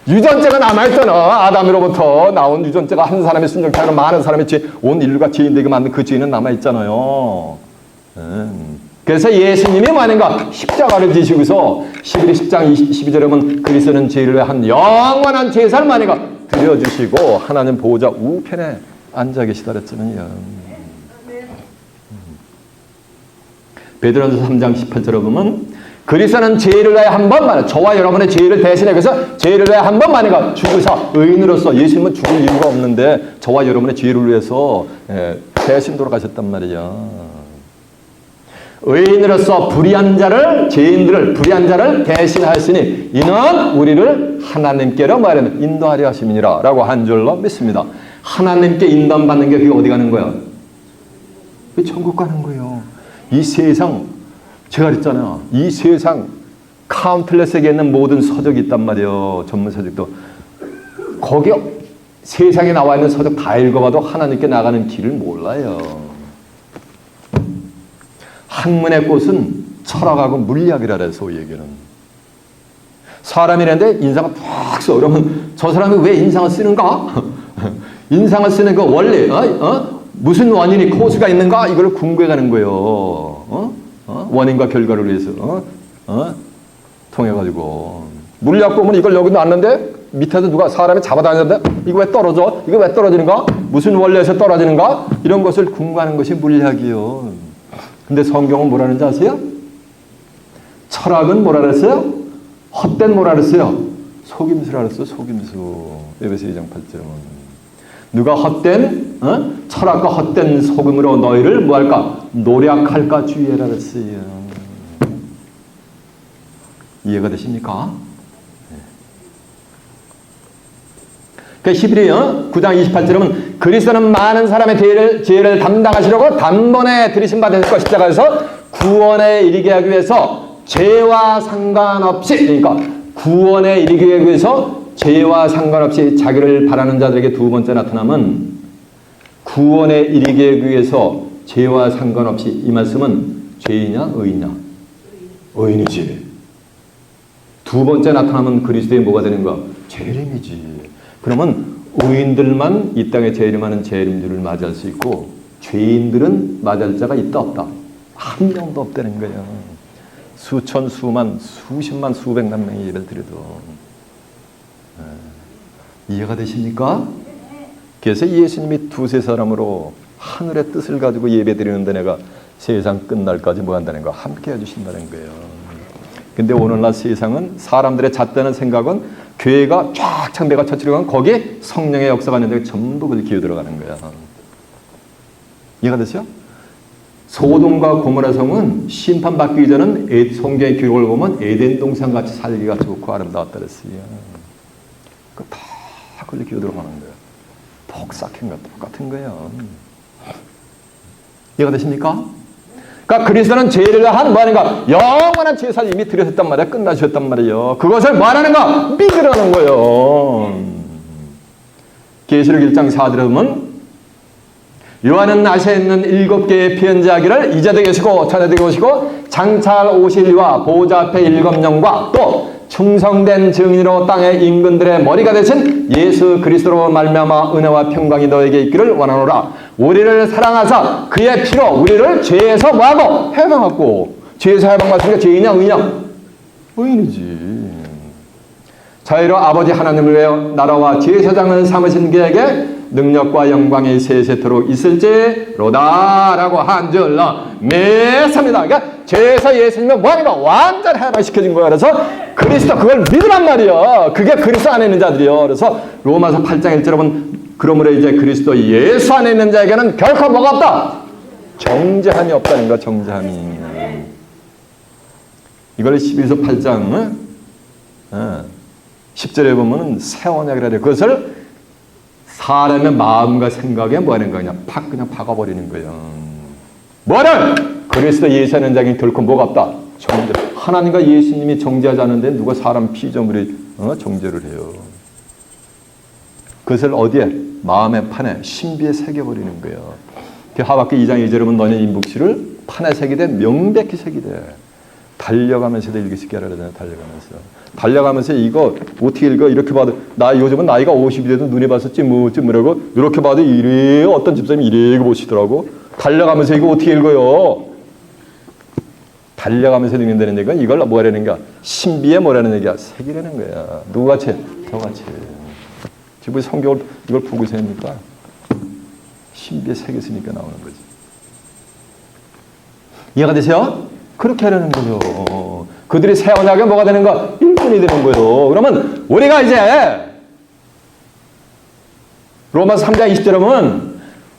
유전죄가 남아있잖아. 아담으로부터 나온 유전죄가 한 사람의 순종케 하는 많은 사람의 죄, 온 인류가 죄인 되게 만든 그 죄는 남아있잖아요. 그래서 예수님이 뭐하는가? 십자가를 지시고서 11장 22절에 보면 그리스도는 죄를 위해 한 영원한 제사를 뭐하는가? 드려주시고 하나님 보호자 우편에 앉아 계시다 그랬잖아요. 베드로전서 3장 18절에 보면 그리스도는 죄를 위해 한 번만, 저와 여러분의 죄를 대신해 그래서 죄를 위해 한 번만이가 죽으사 의인으로서, 예수님은 죽을 이유가 없는데 저와 여러분의 죄를 위해서 대신 돌아가셨단 말이야. 의인으로서 불의한 자를, 죄인들을 불의한 자를 대신하였으니 이는 우리를 하나님께로 말하는 인도하려 하심이니라 라고 한 줄로 믿습니다. 하나님께 인도받는 게 그게 어디 가는 거야? 천국 가는 거예요. 이 세상, 제가 그랬잖아요. 이 세상 카운틀레스에 있는 모든 서적이 있단 말이에요. 전문 서적도. 거기 세상에 나와 있는 서적 다 읽어봐도 하나님께 나가는 길을 몰라요. 학문의 꽃은 철학하고 물리학이라 그래서 얘기는. 사람이라는데 인상을 푹 써. 그러면 저 사람이 왜 인상을 쓰는가? 인상을 쓰는 그 원리, 무슨 원인이 코스가 있는가? 이걸 궁금해 가는 거예요. 원인과 결과를 위해서 통해가지고 물리학 보면 이걸 여기 놨는데 밑에서 누가 사람이 잡아다녔는데 이거 왜 떨어져? 이거 왜 떨어지는가? 무슨 원리에서 떨어지는가? 이런 것을 궁금해하는 것이 물리학이요. 근데 성경은 뭐라는지 아세요? 철학은 뭐라 그랬어요? 헛된 뭐라 그랬어요? 속임수라 그랬어요. 속임수. 에베소 2장 8절은 누가 헛된 철학과 헛된 속음으로 너희를 뭐할까? 노력할까 주의해라 그랬어요. 이해가 되십니까? 히브리 9장 28절은 그리스도는 많은 사람의 죄를 담당하시려고 단번에 들이신 바 되실 것이다. 그래서 구원에 이르게 하기 위해서 죄와 상관없이, 그러니까 구원에 이르게 하기 위해서 죄와 상관없이 자기를 바라는 자들에게 두 번째 나타남은 구원에 이르게 하기 위해서 죄와 상관없이, 이 말씀은 죄이냐 의인이냐? 의인이지. 두 번째 나타나면 그리스도의 뭐가 되는 거야? 재림이지. 그러면 의인들만 이 땅에 재림하는 재림주를 맞이할 수 있고 죄인들은 맞이할 자가 있다 없다? 한 명도 없다는 거예요. 수천, 수만, 수십만, 수백만 명이 예배를 드려도. 이해가 되십니까? 그래서 예수님이 두세 사람으로 하늘의 뜻을 가지고 예배 드리는데 내가 세상 끝날까지 뭐 한다는 거 함께 해주신다는 거예요. 근데 오늘날 세상은 사람들의 잣대는 생각은 교회가 쫙 창배가 쳐치려고 거기에 성령의 역사가 있는데 전부 그걸 기어 들어가는 거야. 이해가 됐어요? 소돔과 고모라 성은 심판받기 전은 성경의 기록을 보면 에덴 동산같이 살기가 좋고 아름다웠다 그랬어요. 그 다 그걸 기어 들어가는 거야. 복사캔과 똑같은 거예요. 이해가 되십니까? 그러니까 그리스도는 죄를 한 뭐하는가? 영원한 제사를 이미 드렸단 말이야. 끝나셨단 말이에요. 그것을 뭐하는가? 믿으라는 거예요. 계시록 1장 4절에 보면 요한은 아시아에 있는 7개의 편지하기를 이제도 계시고 전에도 계시고 장차할 오실 이와 보호자 앞에 7영과 또 충성된 증인으로 땅의 임금들의 머리가 되신 예수 그리스도로 말미암아 은혜와 평강이 너에게 있기를 원하노라. 우리를 사랑하사 그의 피로 우리를 죄에서 뭐하고? 해방하고. 죄에서 해방받으니까 죄이냐 의냐? 의인이지. 자유로 아버지 하나님을 위하여 나라와 제사장을 삼으신 그에게 능력과 영광이 세세토록 있을지로다 라고 한 줄로 믿습니다. 그러니까 죄에서 예수님은 뭐하니까 완전 해방시켜진 거야. 그래서 그리스도 그걸 믿으란 말이야. 그게 그리스도 안에 있는 자들이요. 그래서 로마서 8장 1절에 보면 그러므로 이제 그리스도 예수 안에 있는 자에게는 결코 뭐가 없다? 정죄함이 없다는 거야. 정죄함이. 이걸 11서 8장 10절에 보면 새 언약이라 그래. 그것을 사람의 마음과 생각에 뭐 하는 거냐? 그냥 박아버리는 거예요. 뭐를? 그리스도 예수하는 자에게 결코 뭐가 없다? 정죄. 하나님과 예수님이 정죄하지 않는데 누가 사람 피조물이 정죄를 해요. 그것을 어디에? 마음의 판에, 신비에 새겨버리는 거예요. 하박국 2장 2절에 보면 너는 인북시를 판에 새기되 명백히 새기되 달려가면서도 읽을 수 있게 하라 그러잖아요. 달려가면서 이거 어떻게 읽어? 이렇게 봐도 나 요즘은 나이가 50이 돼도 눈에 봤었지 뭐라고 이렇게 봐도 이래 어떤 집사님이 이래 보시더라고. 달려가면서 이거 어떻게 읽어요? 달려가면서 읽는다는 얘기가 이걸 뭐라는 거야? 신비에 뭐라는 얘기야? 새기라는 거야. 누구같이? 저같이. 지금 성경을 이걸 보고 있으니까 신비에 새겼으니까 나오는 거지. 이해가 되세요? 그렇게 하려는 거죠. 그들이 새 언약에 뭐가 되는 거? 일꾼이 되는 거예요. 그러면 우리가 이제 로마서 3장 20절에 보면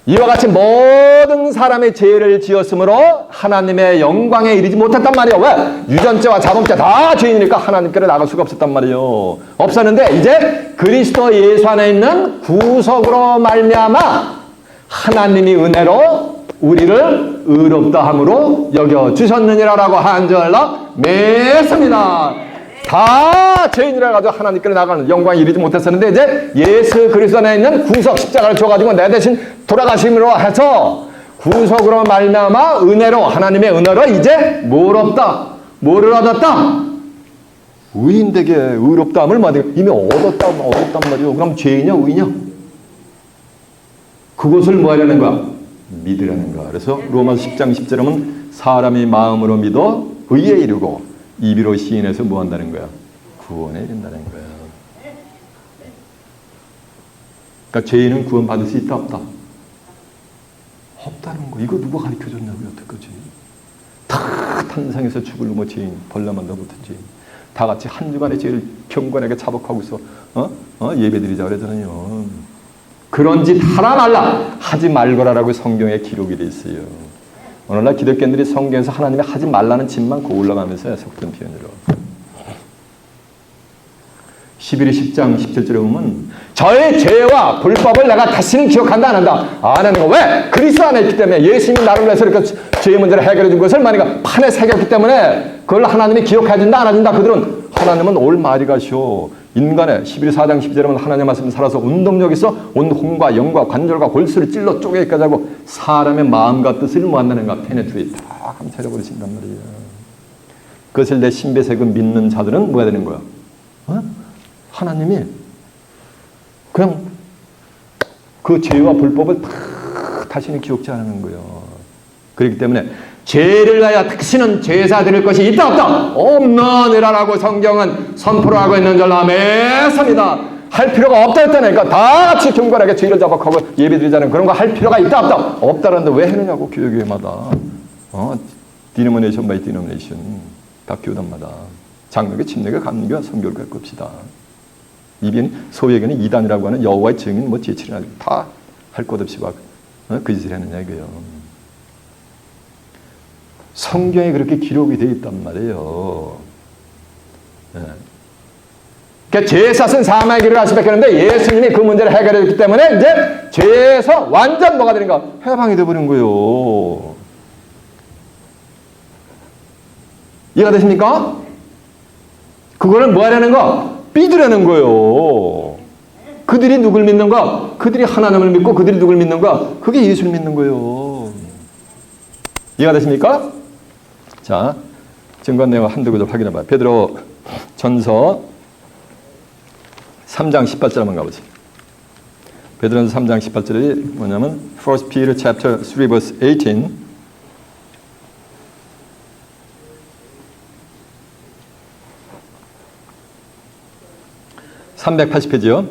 이와 같이 모든 사람의 죄를 지었으므로 하나님의 영광에 이르지 못했단 말이에요. 왜? 유전죄와 자동죄 다 죄인이니까 하나님께로 나갈 수가 없었단 말이에요. 없었는데 이제 그리스도 예수 안에 있는 구속으로 말미암아 하나님이 은혜로 우리를 의롭다 함으로 여겨주셨느니라라고 한 절로 맺습니다. 다 죄인이라 가지고 하나님께로 나가는 영광이 이르지 못했었는데 이제 예수 그리스도 안에 있는 구속 십자가를 줘가지고 내 대신 돌아가심으로 해서 구속으로 말미암아 은혜로 하나님의 은혜로 이제 뭘 얻다? 뭐를 얻었다? 의인되게 의롭다함을 이미 얻었단 말이요. 그럼 죄이냐 의이냐? 그것을 뭐 하려는 거야? 믿으라는 거야. 그래서 로마서 10장 10절에 보면 사람이 마음으로 믿어 의에 이르고 입으로 시인해서 뭐 한다는 거야? 구원에 이른다는 거야. 그러니까 죄인은 구원 받을 수 있다 없다? 없다는 거. 이거 누가 가르쳐줬냐고요? 어떡하지? 다 탄생에서 죽을 놈의 죄인, 벌나만 더 못한 죄인. 다 같이 한 주간에 제일 경건하게 자복하고 있어. 예배드리자 그러잖아요. 그런 짓 하라 말라 하지 말거라라고 성경에 기록이 돼 있어요. 오늘날 기독교인들이 성경에서 하나님이 하지 말라는 짓만 고올라가면서 속된 표현으로 11위 10장 17절에 보면 저의 죄와 불법을 내가 다시는 기억한다 안 한다? 안 하는 거. 왜? 그리스도 안에 있기 때문에 예수님이 나를 위해서 이렇게 죄의 문제를 해결해 준 것을 만약에 판에 새겼기 때문에 그걸 하나님이 기억해 준다 안 해준다? 그들은 하나님은 올 말이 가시오. 인간의 11위 4장 12절에 보면 하나님의 말씀을 살아서 운동력 있어 온 혼과 영과 관절과 골수를 찔러 쪼개기까지 하고 사람의 마음과 뜻을 모한다는가 페네트레이트 다 감찰해버리신단 말이에요. 그것을 내 신배색은 믿는 자들은 뭐야 되는 거야? 하나님이 그냥 그 죄와 불법을 다 다시는 기억지 않는 거예요. 그렇기 때문에 죄를 위하여 다시는 제사 드릴 것이 있다 없다? 없느니라라고 성경은 선포를 하고 있는 줄 아멘습니다. 할 필요가 없다 했다니까. 다 같이 경건하게 죄를 자복하고 예배드리자는 그런 거 할 필요가 있다 없다? 없다는데 왜 해느냐고 교회마다. 디노미네이션 바이 디노미네이션 각 교단마다 장로교, 침례교, 감리교, 선교를 갖고 옵시다. 이변 소외교는 이단이라고 하는 여호와의 증인 뭐 제칠이나 다 할 것 없이 막 그 짓을 하느냐 이거예요. 성경에 그렇게 기록이 되어 있단 말이에요. 그러니까 죄에서 쓴 사망의 길을 할 수밖에 없는데 예수님이 그 문제를 해결해 줬기 때문에 이제 죄에서 완전 뭐가 되는가? 해방이 되어버린 거예요. 이해가 되십니까? 그거를 뭐 하려는 거? 믿으라는 거예요. 그들이 누굴 믿는가? 그들이 하나님을 믿고 그들이 누굴 믿는가? 그게 예수를 믿는 거예요. 이해가 되십니까? 자, 증거 내용 한두 구절 확인해 봐요. 베드로 전서 3장 18절 한번 가보세요. 베드로전서 3장 18절이 뭐냐면 1 Peter chapter 3 verse 18 380페이지요.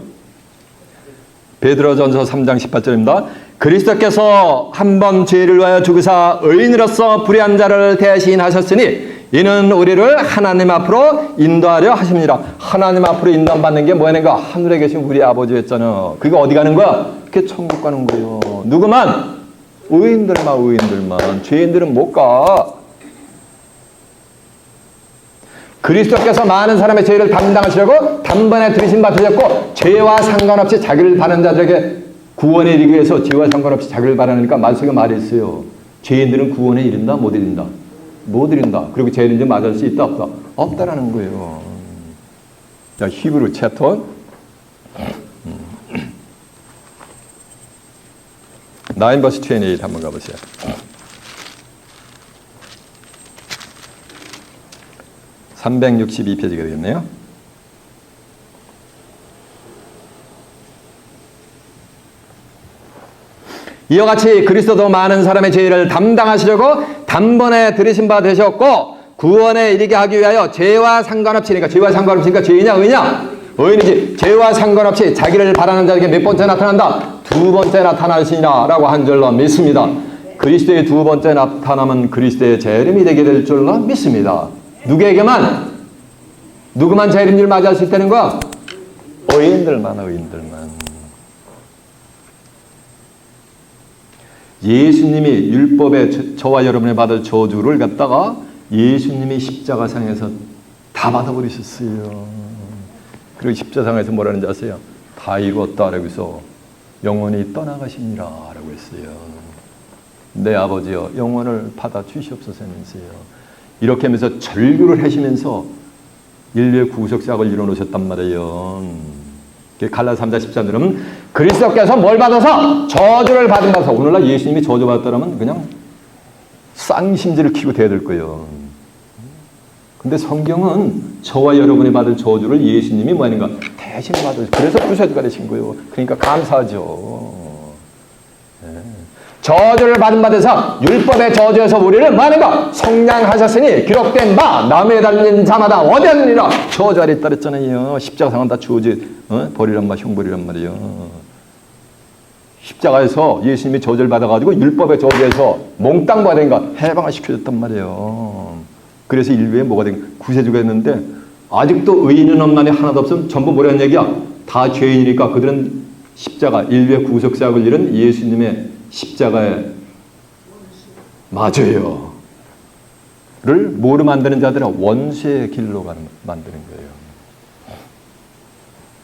베드로전서 3장 18절입니다. 그리스도께서 한 번 죄를 위하여 죽으사 의인으로서 불의한 자를 대신하셨으니 이는 우리를 하나님 앞으로 인도하려 하십니다. 하나님 앞으로 인도받는 게 뭐냐는가? 하늘에 계신 우리 아버지였잖아. 그게 어디 가는 거야? 그게 천국 가는 거예요. 누구만? 의인들만. 죄인들은 못 가. 그리스도께서 많은 사람의 죄를 담당하시려고 단번에 들이심 받으셨고 죄와 상관없이 자기를 바라는 자들에게 구원에 이르기 위해서 죄와 상관없이 자기를 바라니까 말속에 말이 있어요. 죄인들은 구원에 이른다? 못 이른다? 못 이른다. 그리고 죄인은 이제 맞을 수 있다? 없다? 없다라는 거예요. 자, 히브리 챕터 9 verse 28 한번 가보세요. (362페이지가) 되겠네요. 이와 같이 그리스도도 많은 사람의 죄를 담당하시려고 단번에 들으신 바 되셨고 구원에 이르게 하기 위하여 죄와 상관없이니까 죄와 상관없으니까 죄이냐 의냐? 의인이지. 죄와 상관없이 자기를 바라는 자에게 몇 번째 나타난다? 두 번째 나타나시니라 라고 한 줄로 믿습니다. 그리스도의 두 번째 나타남은 그리스도의 재림이 되게 될 줄로 믿습니다. 누구에게만? 누구만 재림 줄 맞이할 수 있다는 거야? 의인들만. 예수님이 율법에 저와 여러분이 받을 저주를 갖다가 예수님이 십자가상에서 다 받아버리셨어요. 그리고 십자가상에서 뭐라는지 아세요? 다 이루었다 라고 해서 영원히 떠나가시니라 라고 했어요. 내 아버지여 영원을 받아 주시옵소서면서요. 이렇게 하면서 절규를 하시면서 인류의 구속작을 이뤄놓으셨단 말이에요. 갈라디아 3장 13절은 그리스도께서 뭘 받아서? 저주를 받은 받아서. 오늘날 예수님이 저주받았다면 그냥 쌍심지를 키고 대야 될 거예요. 근데 성경은 저와 여러분이 받을 저주를 예수님이 뭐 하는가? 대신 받으셨어요. 그래서 부셔주가 되신 거예요. 그러니까 감사하죠. 저주를 받은 받아서 율법의 저주에서 우리를 뭐 하는가? 속량하셨으니 기록된 바 나무에 달린 자마다 얻었느니라. 저주 아래 있다 그랬잖아요. 십자가상은 다 저주 벌이란 말, 형벌이란 말이에요. 십자가에서 예수님이 저주를 받아가지고 율법의 저주에서 몽땅 뭐가 된가? 해방을 시켜줬단 말이에요. 그래서 인류에 뭐가 된 구세주가 있는데 아직도 의인은 없나니 하나도 없으면 전부 뭐라는 얘기야? 다 죄인이니까 그들은 십자가, 인류의 구속사역을 이룬 예수님의 십자가에 맞아요. 를 뭐로 만드는 자들은 원수의 길로 만드는 거예요.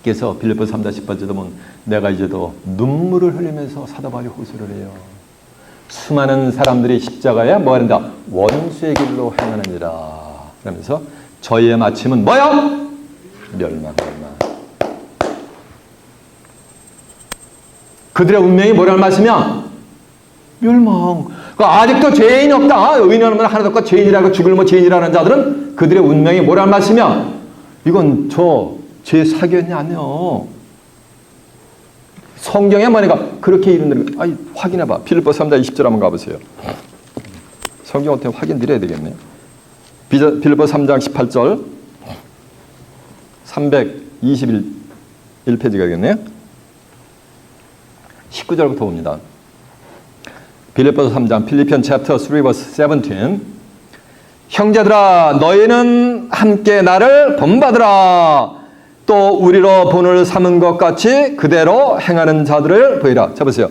그래서 빌립보서 3장 18절에 보면 내가 이제도 눈물을 흘리면서 사도 바울이 호소를 해요. 수많은 사람들이 십자가에 뭐 한다? 원수의 길로 행하느니라. 그러면서 저희의 마침은 뭐요? 멸망. 그들의 운명이 뭐라는 말씀이야? 멸망. 그러니까 아직도 죄인이 없다. 의인은 하나도 없고 죄인이라고 죽을 뭐 죄인이라는 자들은 그들의 운명이 뭐라는 말씀이야? 이건 죄 사견이 아니요. 성경에 뭐니까 그렇게 이르는 거. 아니 확인해봐. 빌립보서 3장 20절 한번 가보세요. 성경 어떻게 확인드려야 되겠네요. 빌립보서 3장 18절 321페이지가 되겠네요. 19절부터 봅니다. 빌립보서 3장 필리피언 챕터 3 verse 17 형제들아 너희는 함께 나를 본받으라 또 우리로 본을 삼은 것 같이 그대로 행하는 자들을 보이라. 자 보세요.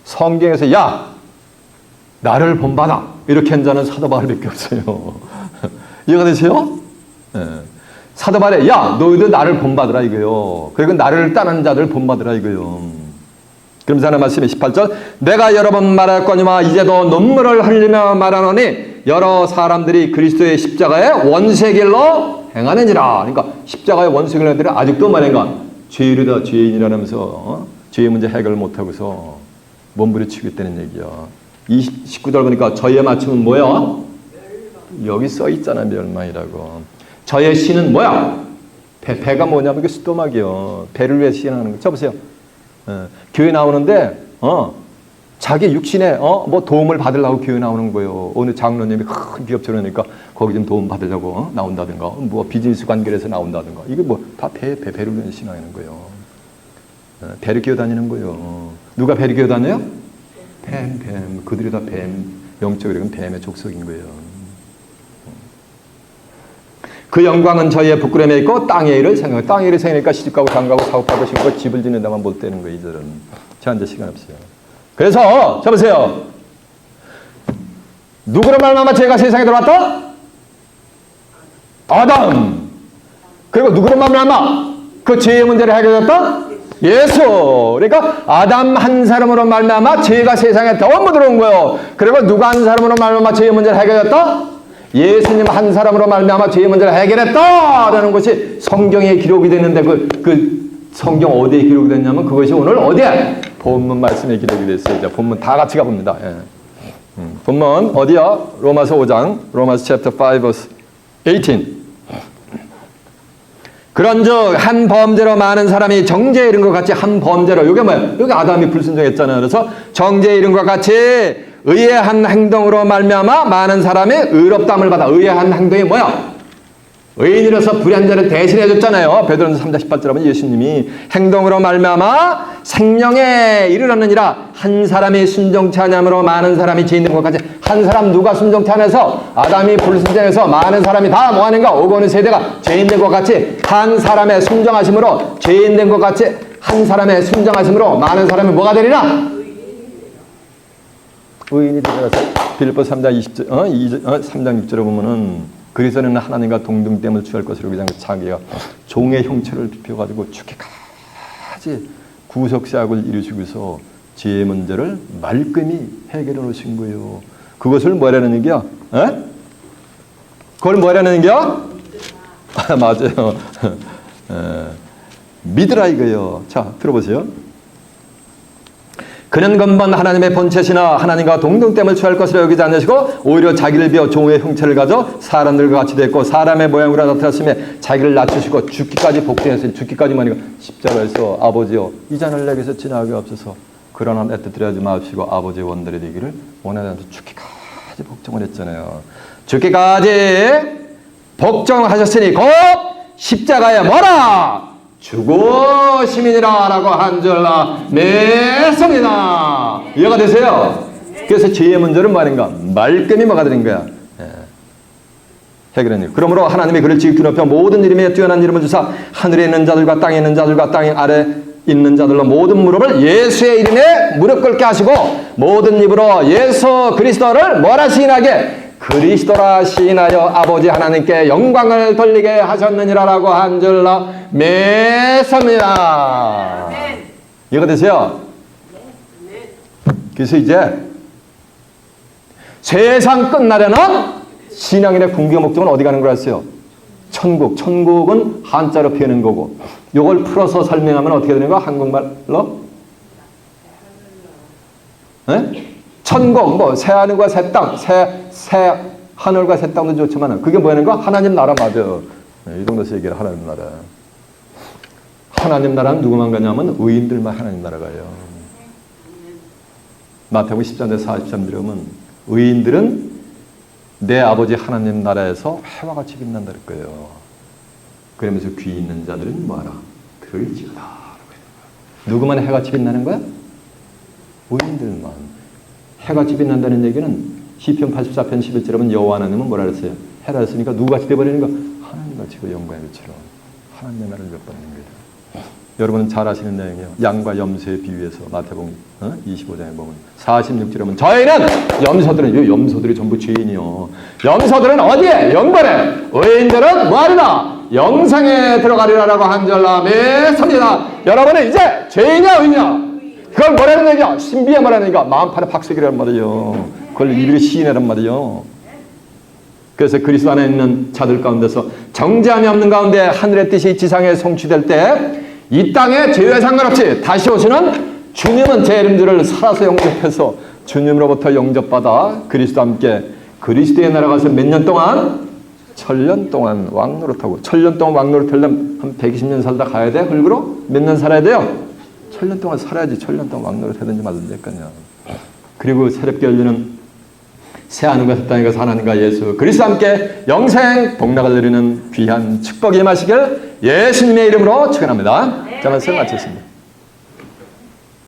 성경에서 야 나를 본받아 이렇게 한 자는 사도 바울밖에 없어요. 이해가 되세요? 네. 사도 바울에 야 너희들 나를 본받으라 이거요. 그리고 나를 따르는 자들 본받으라 이거요. 그러면서 하나 말씀이 18절 내가 여러 번 말하였거니와 이제도 눈물을 흘리며 말하노니 여러 사람들이 그리스도의 십자가의 원수의 길로 행하느니라. 그러니까 십자가의 원수의 길로 행하는 아직도 말인가 죄인이다 죄인이라면서 죄의 문제 해결을 못하고서 몸부림치고 있다는 얘기야. 19절 보니까 저희의 마침은 뭐야? 여기 써 있잖아 멸망이라고. 저의 신은 뭐야? 배가 뭐냐면 이게 수도막이요. 배를 위해 시행하는 거. 자 보세요. 교회 나오는데 자기 육신에 뭐 도움을 받으려고 교회 나오는 거예요. 어느 장로님이 큰 기업처럼 하니까 거기 좀 도움 받으려고 나온다든가 뭐 비즈니스 관계에서 나온다든가 이게 뭐 다 배를 위해 신앙하는 거예요. 배를 기어 다니는 거예요. 누가 배를 기어 다녀요? 뱀. 그들이 다 뱀. 영적으로 뱀의 족속인 거예요. 그 영광은 저희의 부끄러움에 있고 땅의 일을 생각해요. 땅의 일을 생각하니까 시집가고 장가고 사업하고 싶고 집을 짓는 데만 못 되는 거예요. 이들은. 자 이제 시간 없어요. 그래서 잡으세요. 누구로 말미암아 죄가 세상에 들어왔다? 아담. 그리고 누구로 말미암아 그 죄의 문제를 해결했다? 예수. 그러니까 아담 한 사람으로 말미암아 죄가 세상에 전부 들어온 거예요. 그리고 누가 한 사람으로 말미암아 죄의 문제를 해결했다? 예수님 한 사람으로 말미암아 죄의 문제를 해결했다라는 것이 성경에 기록이 되는데 그 성경 어디에 기록이 됐냐면 그것이 오늘 어디에? 본문 말씀에 기록이 됐어요. 이제 본문 다 같이 가봅니다. 예. 본문 어디야? 로마서 5장, 로마서 chapter 5 verse 18. 그런즉 한 범죄로 많은 사람이 정죄에 이른 것 같이 한 범죄로, 이게 뭐야? 여기 아담이 불순종했잖아요. 그래서 정죄에 이른 것 같이 의의 한 행동으로 말미암아 많은 사람이 의롭다함을 받아. 의의 한 행동이 뭐야? 의인이라서 불의한 자를 대신해 줬잖아요. 베드로전서 3장 18절 보면 예수님이 행동으로 말미암아 생명에 이르렀느니라. 한 사람이 순종치 아니함으로 많은 사람이 죄인된 것까지. 한 사람 누가 순종치 않아서 아담이 불순종해서 많은 사람이 다 뭐하는가? 오고 오는 세대가 죄인된 것 같이 한 사람의 순종하심으로 죄인된 것 같이 한 사람의 순종하심으로 많은 사람이 뭐가 되리라? 의인이 되리라. 빌립보 3장 20절, 3장 6절에 보면은 그리스도는 하나님과 동등됨을 취할 것으로 그냥 자기가 종의 형체를 입혀가지고 죽기까지 구속사역을 이루시고서 죄의 문제를 말끔히 해결해 놓으신 거예요. 그것을 뭐라는 얘기야? 에? 그걸 뭐라는 얘기야? 맞아요. 믿으라 이거예요. 자, 들어보세요. 그는 근본 하나님의 본체시나 하나님과 동등됨을 취할 것으로 여기지 않으시고 오히려 자기를 비워 종의 형체를 가져 사람들과 같이 됐고 사람의 모양으로 나타났으며 자기를 낮추시고 죽기까지 복종했으니 죽기까지만 이거 십자가에서 아버지여 이 잔을 내게서 지나가게 없어서 그러나 내 뜻대로 하지 마시고 아버지의 원대로 되기를 원하지 않고 죽기까지 복종을 했잖아요. 죽기까지 복종하셨으니 곧 십자가에 뭐라? 죽으심이니라 라고 한 줄라 매성이다. 이해가 되세요? 그래서 죄의 문제를 뭐하는가? 말끔히 뭐가 되는 거야? 해결하는 일. 그러므로 하나님이 그를 지극히 높여 모든 이름에 뛰어난 이름을 주사 하늘에 있는 자들과 땅에 있는 자들과 땅 아래 있는 자들로 모든 무릎을 예수의 이름에 무릎 꿇게 하시고 모든 입으로 예수 그리스도를 뭐라 시인하게? 그리스도라 시인하여 아버지 하나님께 영광을 돌리게 하셨느니라라고 한 줄로 매섭니다. 이해가 되세요? 그래서 이제 세상 끝날에는 신앙인의 궁극의 목적은 어디 가는 걸 아세요? 천국. 천국은 한자로 표현한 거고 이걸 풀어서 설명하면 어떻게 되는 거야? 한국말로? 네? 천국, 뭐 새하늘과 새 땅, 새 하늘과 새 땅도 좋지만 그게 뭐냐는 하나님 나라 맞아요. 이 정도에서 얘기를 하나님 나라. 하나님 나라는 누구만 가냐면 의인들만 하나님 나라 가요. 마태복음 13장 43절에 보면 의인들은 내 아버지 하나님 나라에서 해와 같이 빛난다 할 거예요. 그러면서 귀 있는 자들은 뭐하라? 들을지어다. 누구만 해같이 빛나는 거야? 의인들만. 해같이 빛난다는 얘기는 시편 84편 11절에 보면 여호와 하나님은 뭐라 그랬어요? 해라 했으니까 누구같이 되어버리는 거? 하나님같이 그 영광의 빛으로 하나님의 나라를 몇 받는 거예요. 여러분은 잘 아시는 내용이에요. 양과 염소에 비유해서 마태복음 25장에 보면 46절에 보면 저희는 염소들이 전부 죄인이요. 염소들은 어디에? 영벌에. 의인들은 뭐하리라? 영생에 들어가리라라고 한 절람에 섭니다. 여러분은 이제 죄인이냐 의인이냐? 그걸 뭐라는 얘기야? 신비에 뭐라는 얘기야? 마음판에 박색이란 말이에요. 그걸 이렇게 시인하란 말이에요. 그래서 그리스도 안에 있는 자들 가운데서 정죄함이 없는 가운데 하늘의 뜻이 지상에 성취될 때 이 땅에 죄와 상관없이 다시 오시는 주님은 제 이름들을 살아서 영접해서 주님으로부터 영접받아 그리스도와 함께 그리스도의 나라 가서 몇 년 동안? 1000년 동안 왕노릇하고 1000년 동안 왕노릇하려면 한 120년 살다 가야 돼? 흙으로? 몇 년 살아야 돼요? 1000년 동안 살아야지 1000년 동안 왕노릇 하든지 말든지 할거냐. 그리고 새롭게 열리는 새 하늘과 새 땅에 가서 하나님과 예수 그리스도와 함께 영생 복락을 누리는 귀한 축복이 임하시길 예수님의 이름으로 축원합니다. 자, 말씀 마쳤습니다.